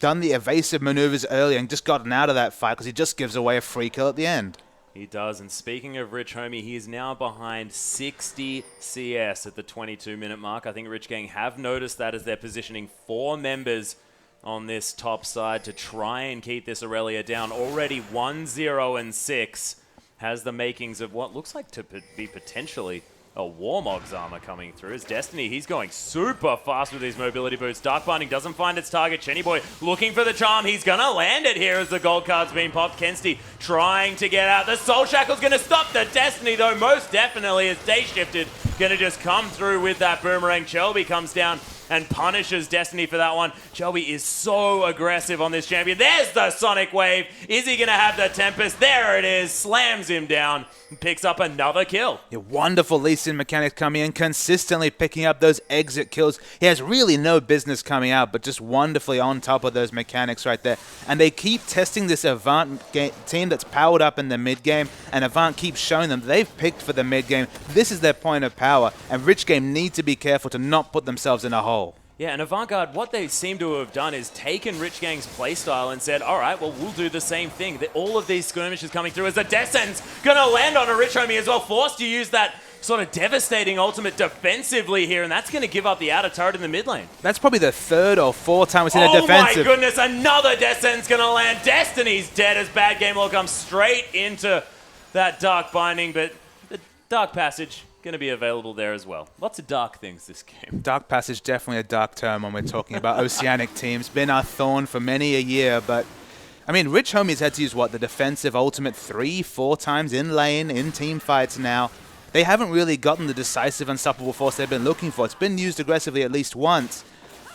done the evasive maneuvers earlier and just gotten out of that fight because he just gives away a free kill at the end. He does, and speaking of Rich Homie, he is now behind 60 CS at the 22-minute mark. I think Rich Gang have noticed that as they're positioning 4 members on this top side to try and keep this Aurelia down. Already 1-0-6 has the makings of what looks like to be potentially a Warmog's armor coming through. His Destiny, he's going super fast with his mobility boots. Dark Binding doesn't find its target. Chenny Boy looking for the charm. He's going to land it here as the gold card's being popped. Kensty trying to get out. The Soul Shackle's going to stop the Destiny, though, most definitely as Day Shifted going to just come through with that boomerang. Shelby comes down and punishes Destiny for that one. Shelby is so aggressive on this champion. There's the Sonic Wave. Is he going to have the Tempest? There it is. Slams him down and picks up another kill. Yeah, wonderful Lee Sin mechanics coming in, consistently picking up those exit kills. He has really no business coming out, but just wonderfully on top of those mechanics right there. And they keep testing this Avant team that's powered up in the mid-game, and Avant keeps showing them they've picked for the mid-game. This is their point of power, and Rich Game need to be careful to not put themselves in a hole. Yeah, and Avant Garde, what they seem to have done is taken Rich Gang's playstyle and said, all right, well, we'll do the same thing. All of these skirmishes coming through as the Death Sentence going to land on a Rich Homie as well, forced to use that sort of devastating ultimate defensively here, and that's going to give up the outer turret in the mid lane. That's probably the 3rd or 4th time we've seen a defensive. Oh my goodness, another Death Sentence going to land. Destiny's dead as Bad Game will come straight into that Dark Binding, but the Dark Passage going to be available there as well. Lots of dark things this game. Dark Passage, definitely a dark term when we're talking about Oceanic teams. Been our thorn for many a year, but I mean, Rich Homie's had to use, what, the defensive ultimate 3-4 times in lane, in team fights now. They haven't really gotten the decisive unstoppable force they've been looking for. It's been used aggressively at least once,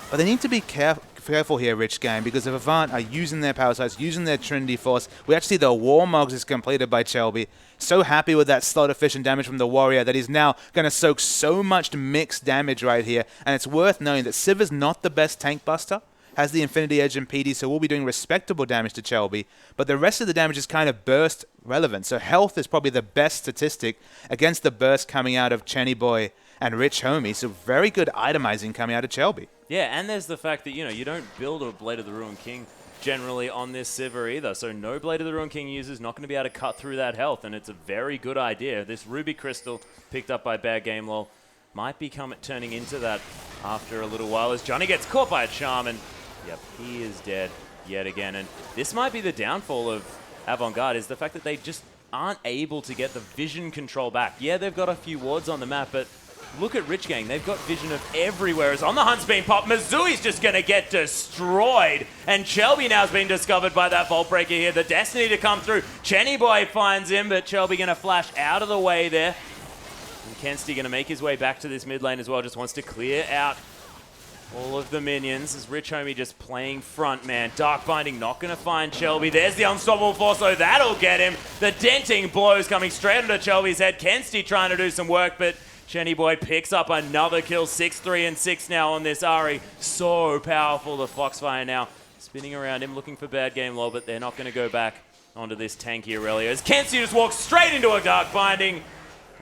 but they need to be careful here, Rich Game, because if Avant are using their power size, using their Trinity Force, we actually see the Warmogs is completed by Shelby. So happy with that slot efficient damage from the Warrior that he's now going to soak so much mixed damage right here. And it's worth knowing that Siva's not the best tank buster. has the Infinity Edge and PD, so will be doing respectable damage to Chelby. But the rest of the damage is kind of burst relevant. So health is probably the best statistic against the burst coming out of Chenny Boy and Rich Homie. So very good itemizing coming out of Chelby. Yeah, and there's the fact that, you don't build a Blade of the Ruined King generally on this Sivir either. So no Blade of the Ruined King user is not going to be able to cut through that health, and it's a very good idea. This Ruby Crystal picked up by Bad Game Lol might be turning into that after a little while as Johnny gets caught by a charm, and yep, he is dead yet again. And this might be the downfall of Avant Garde, is the fact that they just aren't able to get the vision control back. Yeah, they've got a few wards on the map, but look at Rich Gang. They've got vision of everywhere. As on the hunt's being popped, Mizooie's just going to get destroyed. And Chelby now has been discovered by that Vault Breaker here. The Destiny to come through. Chenny Boy finds him, but Chelby going to flash out of the way there. And Kensti going to make his way back to this mid lane as well. Just wants to clear out all of the minions. As Rich Homie just playing front, man. Dark Binding not going to find Chelby. There's the Unstoppable Force, so that'll get him. The denting blows coming straight onto Chelby's head. Kensti trying to do some work, but Chenny Boy picks up another kill. 6-3 and 6 now on this Ahri. So powerful, the Foxfire now spinning around him, looking for Bad Game Lol, but they're not going to go back onto this tanky Aurelia. As Kensti just walks straight into a Dark Binding.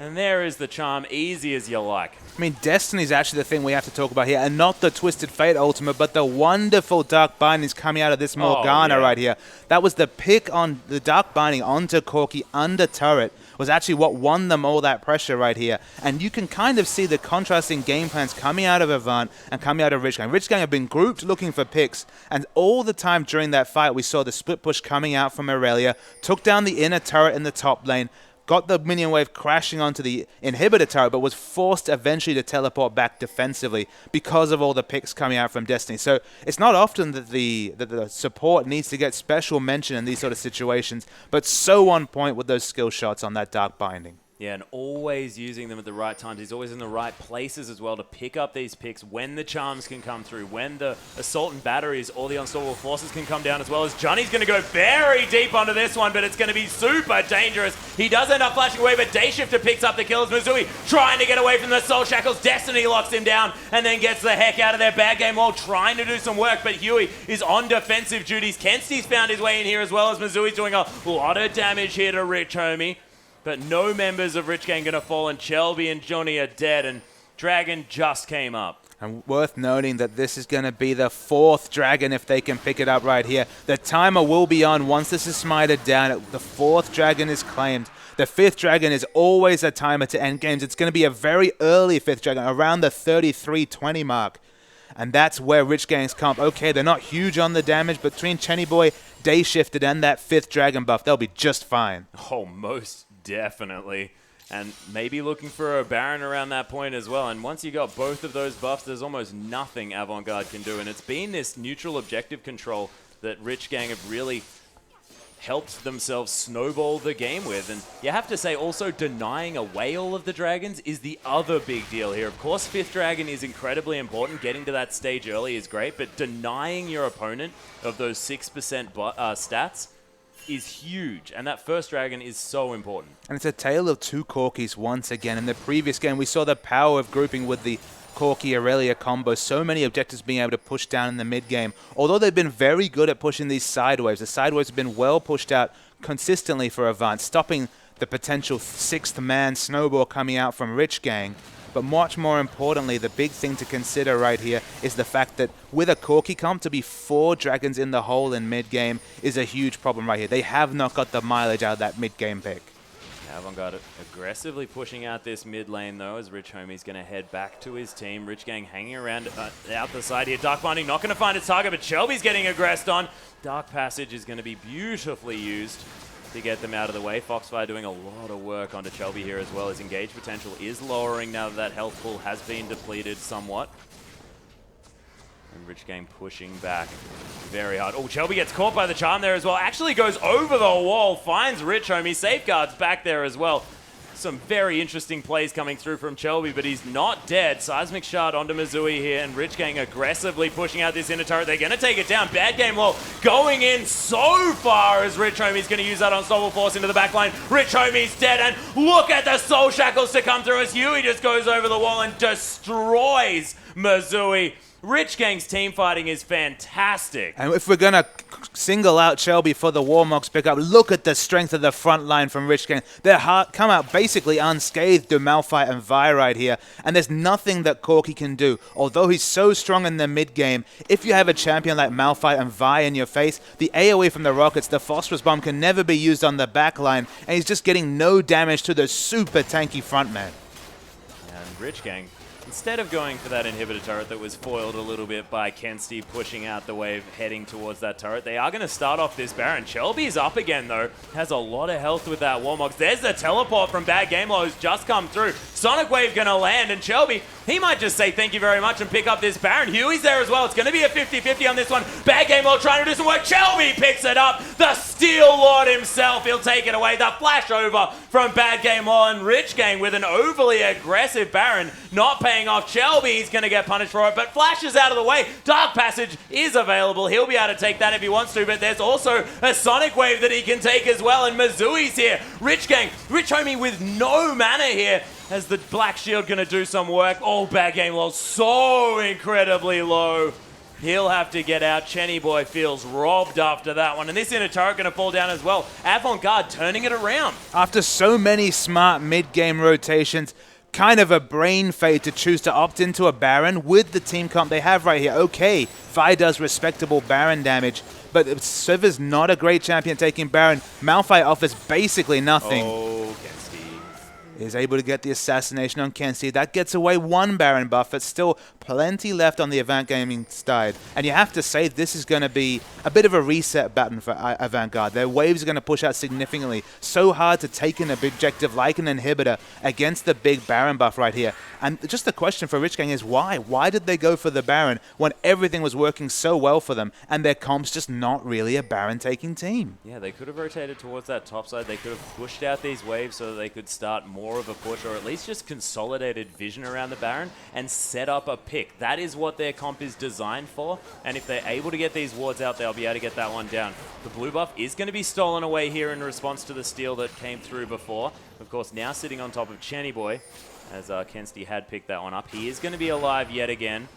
And there is the charm, easy as you like. I mean, Destiny's actually the thing we have to talk about here, and not the Twisted Fate ultimate, but the wonderful Dark Bindings coming out of this Morgana right here. That was the pick on the Dark Binding onto Corki under turret, was actually what won them all that pressure right here. And you can kind of see the contrasting game plans coming out of Avant and coming out of Rich Gang. Rich Gang have been grouped looking for picks, and all the time during that fight, we saw the split push coming out from Aurelia, took down the inner turret in the top lane, got the minion wave crashing onto the inhibitor turret, but was forced eventually to teleport back defensively because of all the picks coming out from Destiny. So it's not often that the support needs to get special mention in these sort of situations, but so on point with those skill shots on that Dark Binding. Yeah, and always using them at the right times. He's always in the right places as well to pick up these picks when the charms can come through, when the assault and batteries or the unstoppable forces can come down as well. As Johnny's going to go very deep onto this one, but it's going to be super dangerous. He does end up flashing away, but Dayshifter picks up the kills. Mizooie trying to get away from the Soul Shackles. Destiny locks him down and then gets the heck out of there. Bad Game Lol trying to do some work, but Huey is on defensive duties. Kensti's found his way in here as well, as Mizooie's doing a lot of damage here to Rich Homie. But no members of Rich Gang going to fall, and Chelby and Johnny are dead, and Dragon just came up. And worth noting that this is going to be the 4th Dragon if they can pick it up right here. The timer will be on once this is smited down. The 4th Dragon is claimed. The 5th Dragon is always a timer to end games. It's going to be a very early 5th Dragon, around the 33-20 mark. And that's where Rich Gang's comp. Okay, they're not huge on the damage, but between Chenny Boy, Day Shifted, and that 5th Dragon buff, they'll be just fine. Oh, most definitely. And maybe looking for a Baron around that point as well. And once you got both of those buffs, there's almost nothing Avant Garde can do. And it's been this neutral objective control that Rich Gang have really helped themselves snowball the game with. And you have to say also denying away all of the dragons is the other big deal here. Of course, 5th Dragon is incredibly important. Getting to that stage early is great, but denying your opponent of those 6% stats is huge, and that 1st Dragon is so important. And it's a tale of two Corkis once again. In the previous game, we saw the power of grouping with the Corki-Aurelia combo. So many objectives being able to push down in the mid-game. Although they've been very good at pushing these side waves, the side waves have been well pushed out consistently for Avant, stopping the potential 6th man snowball coming out from Rich Gang. But much more importantly, the big thing to consider right here is the fact that with a Corki comp, to be 4 dragons in the hole in mid-game is a huge problem right here. They have not got the mileage out of that mid-game pick. Avant Garde aggressively pushing out this mid lane though, as Rich Homie's going to head back to his team. Rich Gang hanging around out the side here. Dark Binding not going to find its target, but Shelby's getting aggressed on. Dark Passage is going to be beautifully used to get them out of the way. Foxfire doing a lot of work onto Chelby here as well. His engage potential is lowering now that that health pool has been depleted somewhat. And Rich Gang pushing back very hard. Oh, Chelby gets caught by the charm there as well. Actually goes over the wall, finds Rich Homie, safeguards back there as well. Some very interesting plays coming through from Chelby, but he's not dead. Seismic Shard onto Mizooie here, and Rich Gang aggressively pushing out this inner turret. They're going to take it down. Bad Game Lol going in so far as Rich Homie's going to use that Unstoppable Force into the backline. Rich Homie's dead, and look at the Soul Shackles to come through as Huey just goes over the wall and destroys Mizooie. Rich Gang's team fighting is fantastic. And if we're going to single out Shelby for the Warmogs pickup, look at the strength of the front line from Rich Gang. They're come out basically unscathed to Malphite and Vi right here, and there's nothing that Corki can do. Although he's so strong in the mid game, if you have a champion like Malphite and Vi in your face, the AoE from the rockets, the Phosphorus Bomb can never be used on the back line, and he's just getting no damage to the super tanky frontman. And Rich Gang, instead of going for that inhibitor turret that was foiled a little bit by Kensti pushing out the wave heading towards that turret, they are going to start off this Baron. Shelby's up again though, has a lot of health with that Warmogs. There's the teleport from Bad Game Low who's just come through. Sonic Wave going to land, and Shelby, he might just say thank you very much and pick up this Baron. Huey's there as well. It's going to be a 50-50 on this one. Bad Game Low trying to do some work. Shelby picks it up. The Steel Lord himself, he'll take it away. The flash over from Bad Game Low, and Rich Gang with an overly aggressive Baron not paying off. Shelby's going to get punished for it, but Flash is out of the way. Dark Passage is available. He'll be able to take that if he wants to, but there's also a Sonic Wave that he can take as well, and Mizui's here. Rich Gang, Rich Homie with no mana here. As the Black Shield going to do some work. Oh, Bad Game Low, so incredibly low. He'll have to get out. Chenny Boy feels robbed after that one. And this inner turret going to fall down as well. Avant Garde turning it around. After so many smart mid-game rotations, kind of a brain fade to choose to opt into a Baron with the team comp they have right here. Okay, Vi does respectable Baron damage, but Siv's not a great champion taking Baron. Malphite offers basically nothing. Oh, Kensti is able to get the assassination on Kensti. That gets away one Baron buff. It's still plenty left on the Avant Gaming side. And you have to say this is going to be a bit of a reset button for Avant Garde. Their waves are going to push out significantly. So hard to take an objective like an inhibitor against the big Baron buff right here. And just the question for Rich Gang is why? Why did they go for the Baron when everything was working so well for them and their comp's just not really a Baron-taking team? Yeah, they could have rotated towards that top side. They could have pushed out these waves so that they could start more of a push, or at least just consolidated vision around the Baron and set up a pick. That is what their comp is designed for, and if they're able to get these wards out, they'll be able to get that one down. The blue buff is going to be stolen away here in response to the steal that came through before. Of course, now sitting on top of Chenny Boy, as Kensti had picked that one up. He is going to be alive yet again.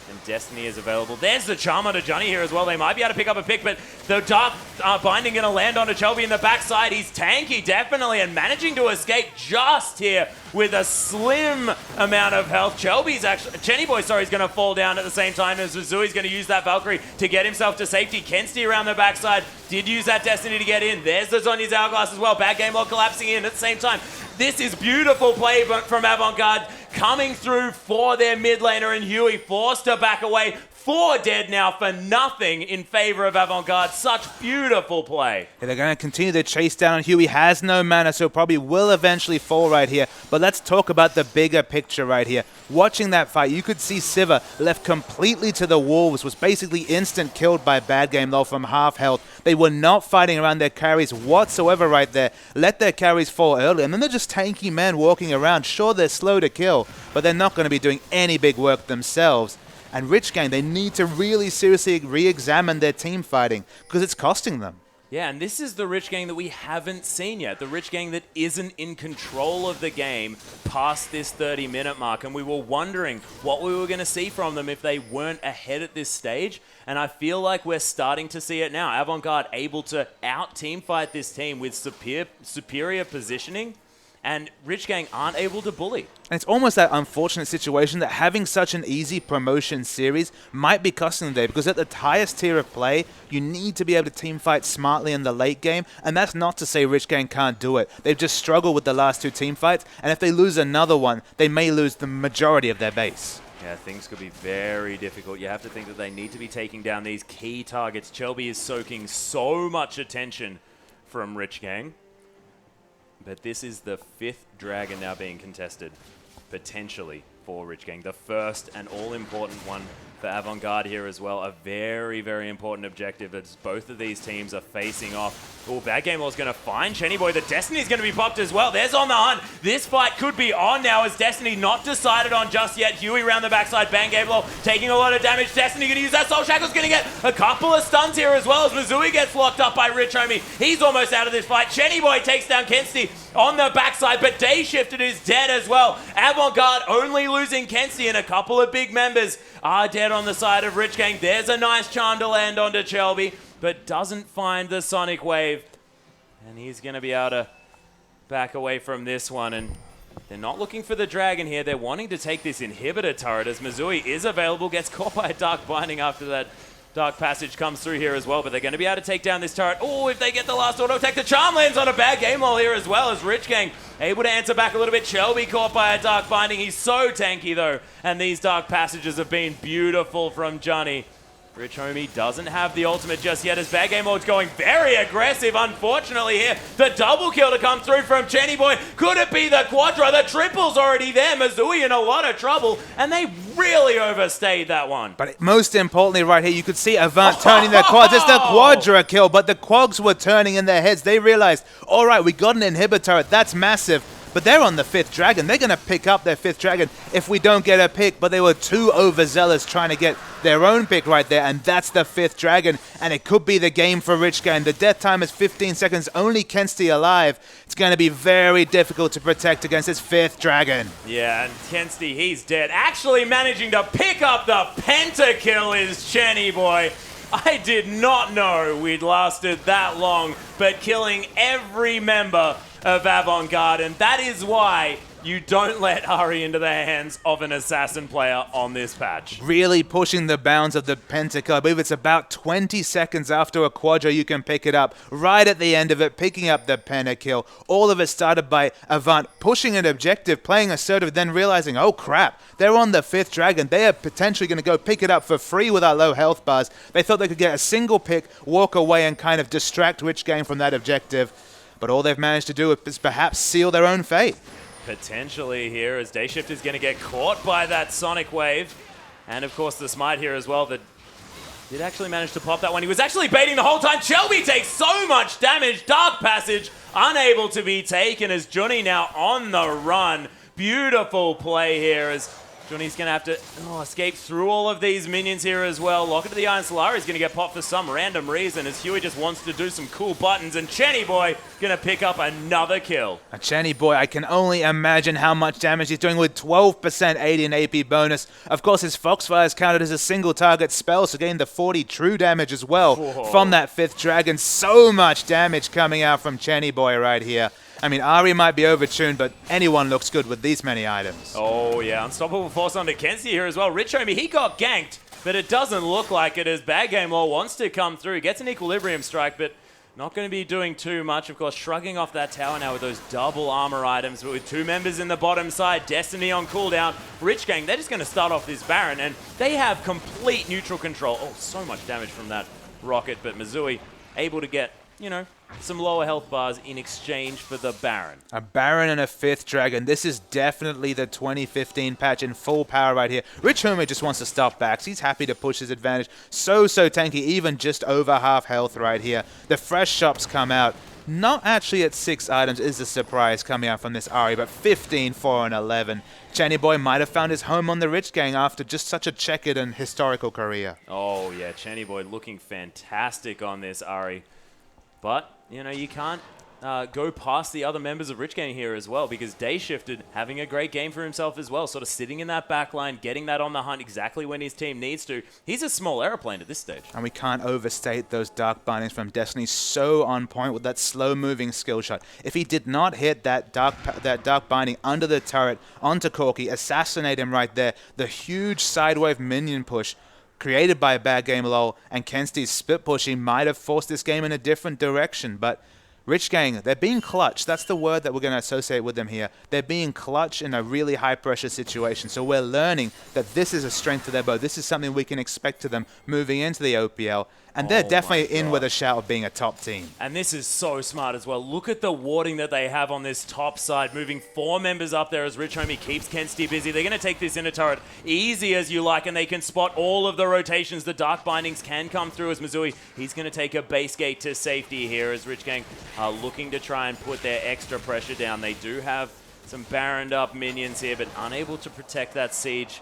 And Destiny is available. There's the charm onto Johnny here as well. They might be able to pick up a pick, but the Dark Binding going to land onto Shelby in the backside. He's tanky, definitely, and managing to escape just here with a slim amount of health. Chenny Boy, sorry, is going to fall down at the same time as Mizui's going to use that Valkyrie to get himself to safety. Kensti around the backside did use that Destiny to get in. There's the Zonya's Hourglass as well. Bad Game Low collapsing in at the same time. This is beautiful play from Avant Garde coming through for their mid laner, and Huey forced to back away. 4 dead now for nothing in favor of Avant Garde. Such beautiful play. Yeah, they're going to continue to chase down. Huey has no mana, so probably will eventually fall right here. But let's talk about the bigger picture right here. Watching that fight, you could see Siva left completely to the wolves, was basically instant killed by Bad Game Low from half health. They were not fighting around their carries whatsoever right there. Let their carries fall early, and then they're just tanky men walking around. Sure, they're slow to kill, but they're not going to be doing any big work themselves. And Rich Gang, they need to really seriously re-examine their team fighting because it's costing them. Yeah, and this is the Rich Gang that we haven't seen yet. The Rich Gang that isn't in control of the game past this 30-minute mark. And we were wondering what we were going to see from them if they weren't ahead at this stage. And I feel like we're starting to see it now. Avant Garde able to out-teamfight this team with superior positioning. And Rich Gang aren't able to bully. And it's almost that unfortunate situation that having such an easy promotion series might be costing them there, because at the highest tier of play, you need to be able to team fight smartly in the late game, and that's not to say Rich Gang can't do it. They've just struggled with the last 2 team fights, and if they lose another one, they may lose the majority of their base. Yeah, things could be very difficult. You have to think that they need to be taking down these key targets. Shelby is soaking so much attention from Rich Gang. But this is the 5th dragon now being contested, potentially, for Rich Gang. The first and all-important one for Avant Garde here as well. A very, very important objective as both of these teams are facing off. Oh, Bad Game Law's going to find Chenny Boy. The Destiny's going to be popped as well. There's On the Hunt. This fight could be on now as Destiny not decided on just yet. Huey around the backside. Bad Game Law taking a lot of damage. Destiny going to use that Soul Shackle's going to get a couple of stuns here as well as Mizui gets locked up by Rich Homie. He's almost out of this fight. Chenny Boy takes down Kensti on the backside, but Day Shifted is dead as well. Avant Garde only losing Kenzie, and a couple of big members are dead on the side of Rich Gang. There's a nice charm to land onto Shelby, but doesn't find the Sonic Wave. And he's going to be able to back away from this one. And they're not looking for the Dragon here. They're wanting to take this inhibitor turret as Missouri is available. Gets caught by a Dark Binding after that Dark Passage comes through here as well. But they're going to be able to take down this turret. Oh, if they get the last auto attack, the Charm lands on a bad game wall here as well as Rich Gang able to answer back a little bit. Shelby caught by a Dark Binding. He's so tanky though. And these Dark Passages have been beautiful from Johnny. Rich Homie doesn't have the ultimate just yet as Bad Game Mode's going very aggressive. Unfortunately here, the double kill to come through from Chenny Boy. Could it be the Quadra? The triple's already there. Missouri in a lot of trouble, and they really overstayed that one. But most importantly right here, you could see Avant turning their quads. It's the Quadra kill, but the Quags were turning in their heads. They realized, all right, we got an inhibitor turret. That's massive. But they're on the 5th Dragon. They're going to pick up their 5th Dragon if we don't get a pick. But they were too overzealous trying to get their own pick right there. And that's the 5th Dragon. And it could be the game for Rich Gang. The death time is 15 seconds. Only Kenzie alive. It's going to be very difficult to protect against this 5th Dragon. Yeah, and Kenzie, he's dead. Actually managing to pick up the pentakill is Chenny Boy. I did not know we'd lasted that long, but killing every member of Avant Garde, and that is why you don't let Ari into the hands of an assassin player on this patch. Really pushing the bounds of the pentakill. I believe it's about 20 seconds after a Quadra you can pick it up. Right at the end of it, picking up the pentakill. All of it started by Avant pushing an objective, playing assertive, then realizing, oh crap, they're on the 5th Dragon. They are potentially going to go pick it up for free with our low health bars. They thought they could get a single pick, walk away, and kind of distract Rich Gang from that objective. But all they've managed to do is perhaps seal their own fate. Potentially here as Dayshift is going to get caught by that Sonic Wave. And of course the Smite here as well that did actually manage to pop that one. He was actually baiting the whole time. Shelby takes so much damage. Dark Passage unable to be taken as Johnny now on the run. Beautiful play here as Johnny's going to have to escape through all of these minions here as well. Locket of the Iron Solari is going to get popped for some random reason as Huey just wants to do some cool buttons. And Chenny Boy going to pick up another kill. A Chenny Boy, I can only imagine how much damage he's doing with 12% AD and AP bonus. Of course, his Foxfire is counted as a single target spell, so getting the 40 true damage as well from that 5th Dragon. So much damage coming out from Chenny Boy right here. I mean, Ari might be overtuned, but anyone looks good with these many items. Oh, yeah. Unstoppable Force onto Kenzie here as well. Rich Homie, he got ganked, but it doesn't look like it as Bad Game Law wants to come through. Gets an Equilibrium Strike, but not going to be doing too much. Of course, shrugging off that tower now with those double armor items, but with 2 members in the bottom side, Destiny on cooldown. Rich Gang, they're just going to start off this Baron, and they have complete neutral control. Oh, so much damage from that rocket, but Missouri able to get, some lower health bars in exchange for the Baron. A Baron and a 5th Dragon. This is definitely the 2015 patch in full power right here. Rich Homie just wants to stop backs. He's happy to push his advantage. So tanky, even just over half health right here. The fresh shops come out. Not actually at 6 items is a surprise coming out from this Ari, but 15, 4, and 11. Chenny Boy might have found his home on the Rich Gang after just such a checkered and historical career. Oh yeah, Chenny Boy looking fantastic on this Ari. But, you can't go past the other members of Rich Gang here as well because Dayshifted having a great game for himself as well, sort of sitting in that back line, getting that on the hunt exactly when his team needs to. He's a small aeroplane at this stage. And we can't overstate those Dark Bindings from Destiny, so on point with that slow-moving skill shot. If he did not hit that Dark Binding under the turret onto Corki, assassinate him right there, the huge sidewave minion push created by Bad Game LOL and Kenzie's split pushing might have forced this game in a different direction, but Rich Gang, they're being clutch. That's the word that we're going to associate with them here. They're being clutch in a really high-pressure situation. So we're learning that this is a strength to their bow. This is something we can expect to them moving into the OPL. And they're definitely in with a shout of being a top team. And this is so smart as well. Look at the warding that they have on this top side, moving 4 members up there as Rich Homie keeps Kenzie busy. They're going to take this inner turret easy as you like, and they can spot all of the rotations. The Dark Bindings can come through as Missouri. He's going to take a base gate to safety here as Rich Gang are looking to try and put their extra pressure down. They do have some baroned up minions here, but unable to protect that siege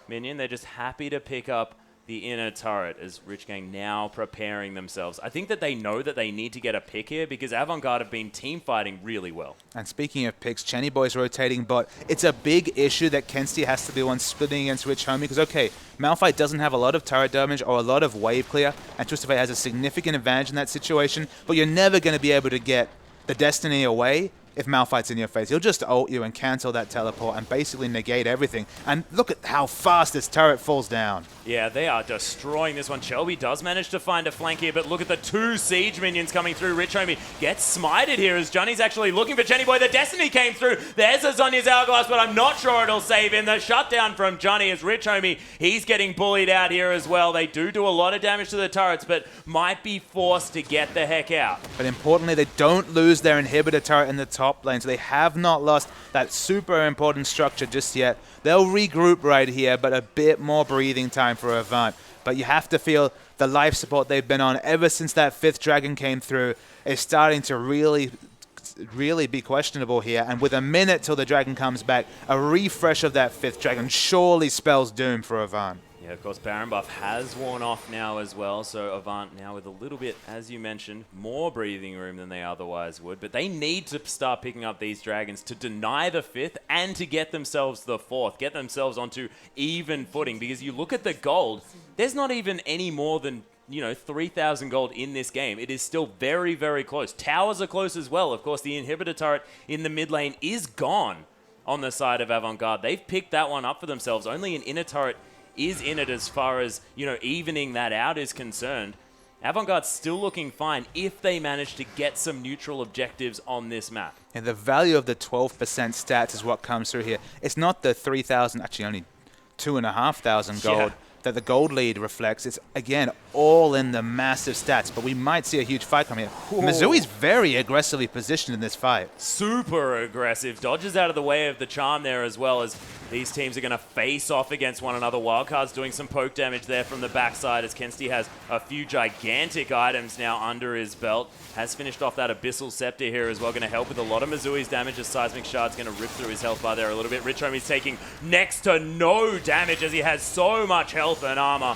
minion. They're just happy to pick up the inner turret as Rich Gang now preparing themselves. I think that they know that they need to get a pick here because Avant Garde have been team fighting really well. And speaking of picks, Chenny Boy's rotating bot. It's a big issue that Kensti has to be one splitting against Rich Homie because, okay, Malphite doesn't have a lot of turret damage or a lot of wave clear, and Twisted Fate has a significant advantage in that situation, but you're never going to be able to get the Destiny away if Malphite's in your face. He'll just ult you and cancel that teleport and basically negate everything. And look at how fast this turret falls down. Yeah, they are destroying this one. Shelby does manage to find a flank here, but look at the 2 siege minions coming through. Rich Homie gets smited here as Johnny's actually looking for Chenny Boy. The Destiny came through. There's a Zhonya's Hourglass, but I'm not sure it'll save him. The shutdown from Johnny as Rich Homie, he's getting bullied out here as well. They do a lot of damage to the turrets, but might be forced to get the heck out. But importantly, they don't lose their inhibitor turret in the top lane, so they have not lost that super important structure just yet. They'll regroup right here, but a bit more breathing time for Avant. But you have to feel the life support they've been on ever since that 5th dragon came through is starting to really be questionable here. And with a minute till the dragon comes back, a refresh of that 5th dragon surely spells doom for Avant. Yeah, of course, Baron buff has worn off now as well, so Avant now with a little bit, as you mentioned, more breathing room than they otherwise would, but they need to start picking up these dragons to deny the 5th and to get themselves the 4th, get themselves onto even footing, because you look at the gold, there's not even any more than 3,000 gold in this game. It is still very, very close. Towers are close as well. Of course, the inhibitor turret in the mid lane is gone on the side of Avant Garde. They've picked that one up for themselves. Only an inner turret is in it as far as, evening that out is concerned. Avant Garde's still looking fine if they manage to get some neutral objectives on this map. And the value of the 12% stats is what comes through here. It's not the 3,000, actually only 2,500 gold that the gold lead reflects. It's, again, all in the massive stats, but we might see a huge fight come here. Mizooie's very aggressively positioned in this fight. Super aggressive. Dodges out of the way of the charm there as well as these teams are going to face off against one another. Wildcard's doing some poke damage there from the backside as Kensti has a few gigantic items now under his belt. Has finished off that Abyssal Scepter here as well. Going to help with a lot of Mizooie's damage as Seismic Shard's going to rip through his health bar there a little bit. Rich Homie's taking next to no damage as he has so much health and armor.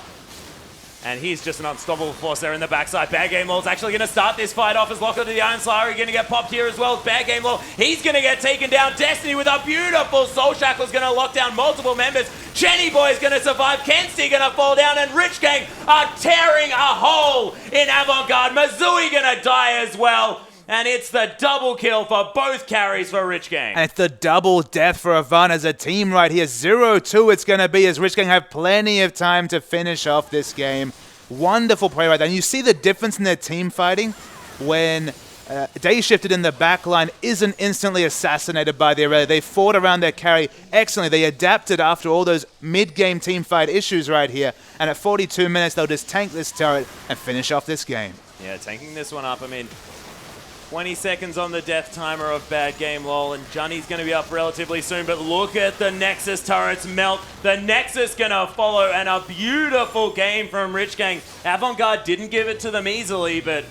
And he's just an unstoppable force there in the backside. Bad Game Law's actually going to start this fight off as Locker to the Iron Slayer going to get popped here as well. Bad Game Law, he's going to get taken down. Destiny with a beautiful Soul Shackle is going to lock down multiple members. Chenny Boy is going to survive. Kensti going to fall down. And Rich Gang are tearing a hole in Avant Garde. Mizooie going to die as well. And it's the double kill for both carries for Rich Gang. And it's the double death for Avant as a team right here. 0-2 it's going to be as Rich Gang have plenty of time to finish off this game. Wonderful play right there. And you see the difference in their team fighting when Day Shifted in the back line isn't instantly assassinated by the Aurelia. They fought around their carry excellently. They adapted after all those mid-game team fight issues right here. And at 42 minutes, they'll just tank this turret and finish off this game. Yeah, tanking this one up. I mean, 20 seconds on the death timer of Bad Game Lol, and Johnny's going to be up relatively soon, but look at the Nexus turrets melt. The Nexus going to follow, and a beautiful game from Rich Gang. Avant Garde didn't give it to them easily, but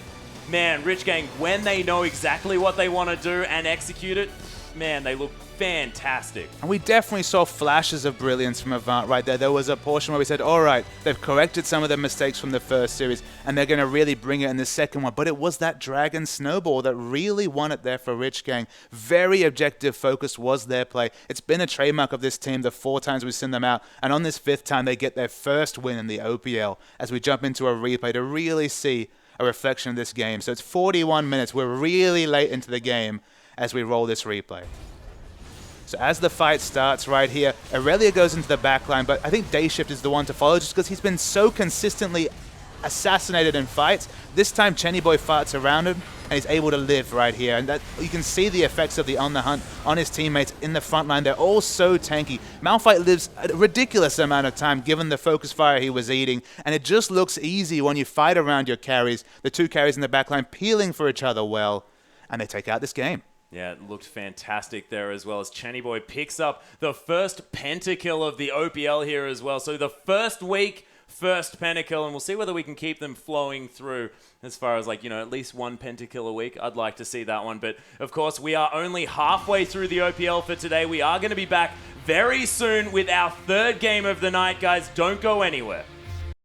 man, Rich Gang, when they know exactly what they want to do and execute it, man, they look fantastic. And we definitely saw flashes of brilliance from Avant right there. There was a portion where we said, all right, they've corrected some of their mistakes from the first series, and they're going to really bring it in the second one. But it was that Dragon Snowball that really won it there for Rich Gang. Very objective focus was their play. It's been a trademark of this team the 4 times we've seen them out, and on this 5th time, they get their first win in the OPL as we jump into a replay to really see a reflection of this game. So it's 41 minutes. We're really late into the game as we roll this replay. So as the fight starts right here, Aurelia goes into the backline, but I think Day Shift is the one to follow just because he's been so consistently assassinated in fights. This time Chenny Boy fights around him and he's able to live right here. And that you can see the effects of the On the Hunt on his teammates in the front line. They're all so tanky. Malphite lives a ridiculous amount of time given the focus fire he was eating. And it just looks easy when you fight around your carries, the 2 carries in the backline peeling for each other well. And they take out this game. Yeah, it looked fantastic there as well as Chenny Boy picks up the first pentakill of the OPL here as well. So the first week, first pentakill, and we'll see whether we can keep them flowing through as far as at least 1 pentakill a week. I'd like to see that one. But of course, we are only halfway through the OPL for today. We are going to be back very soon with our 3rd game of the night, guys. Don't go anywhere.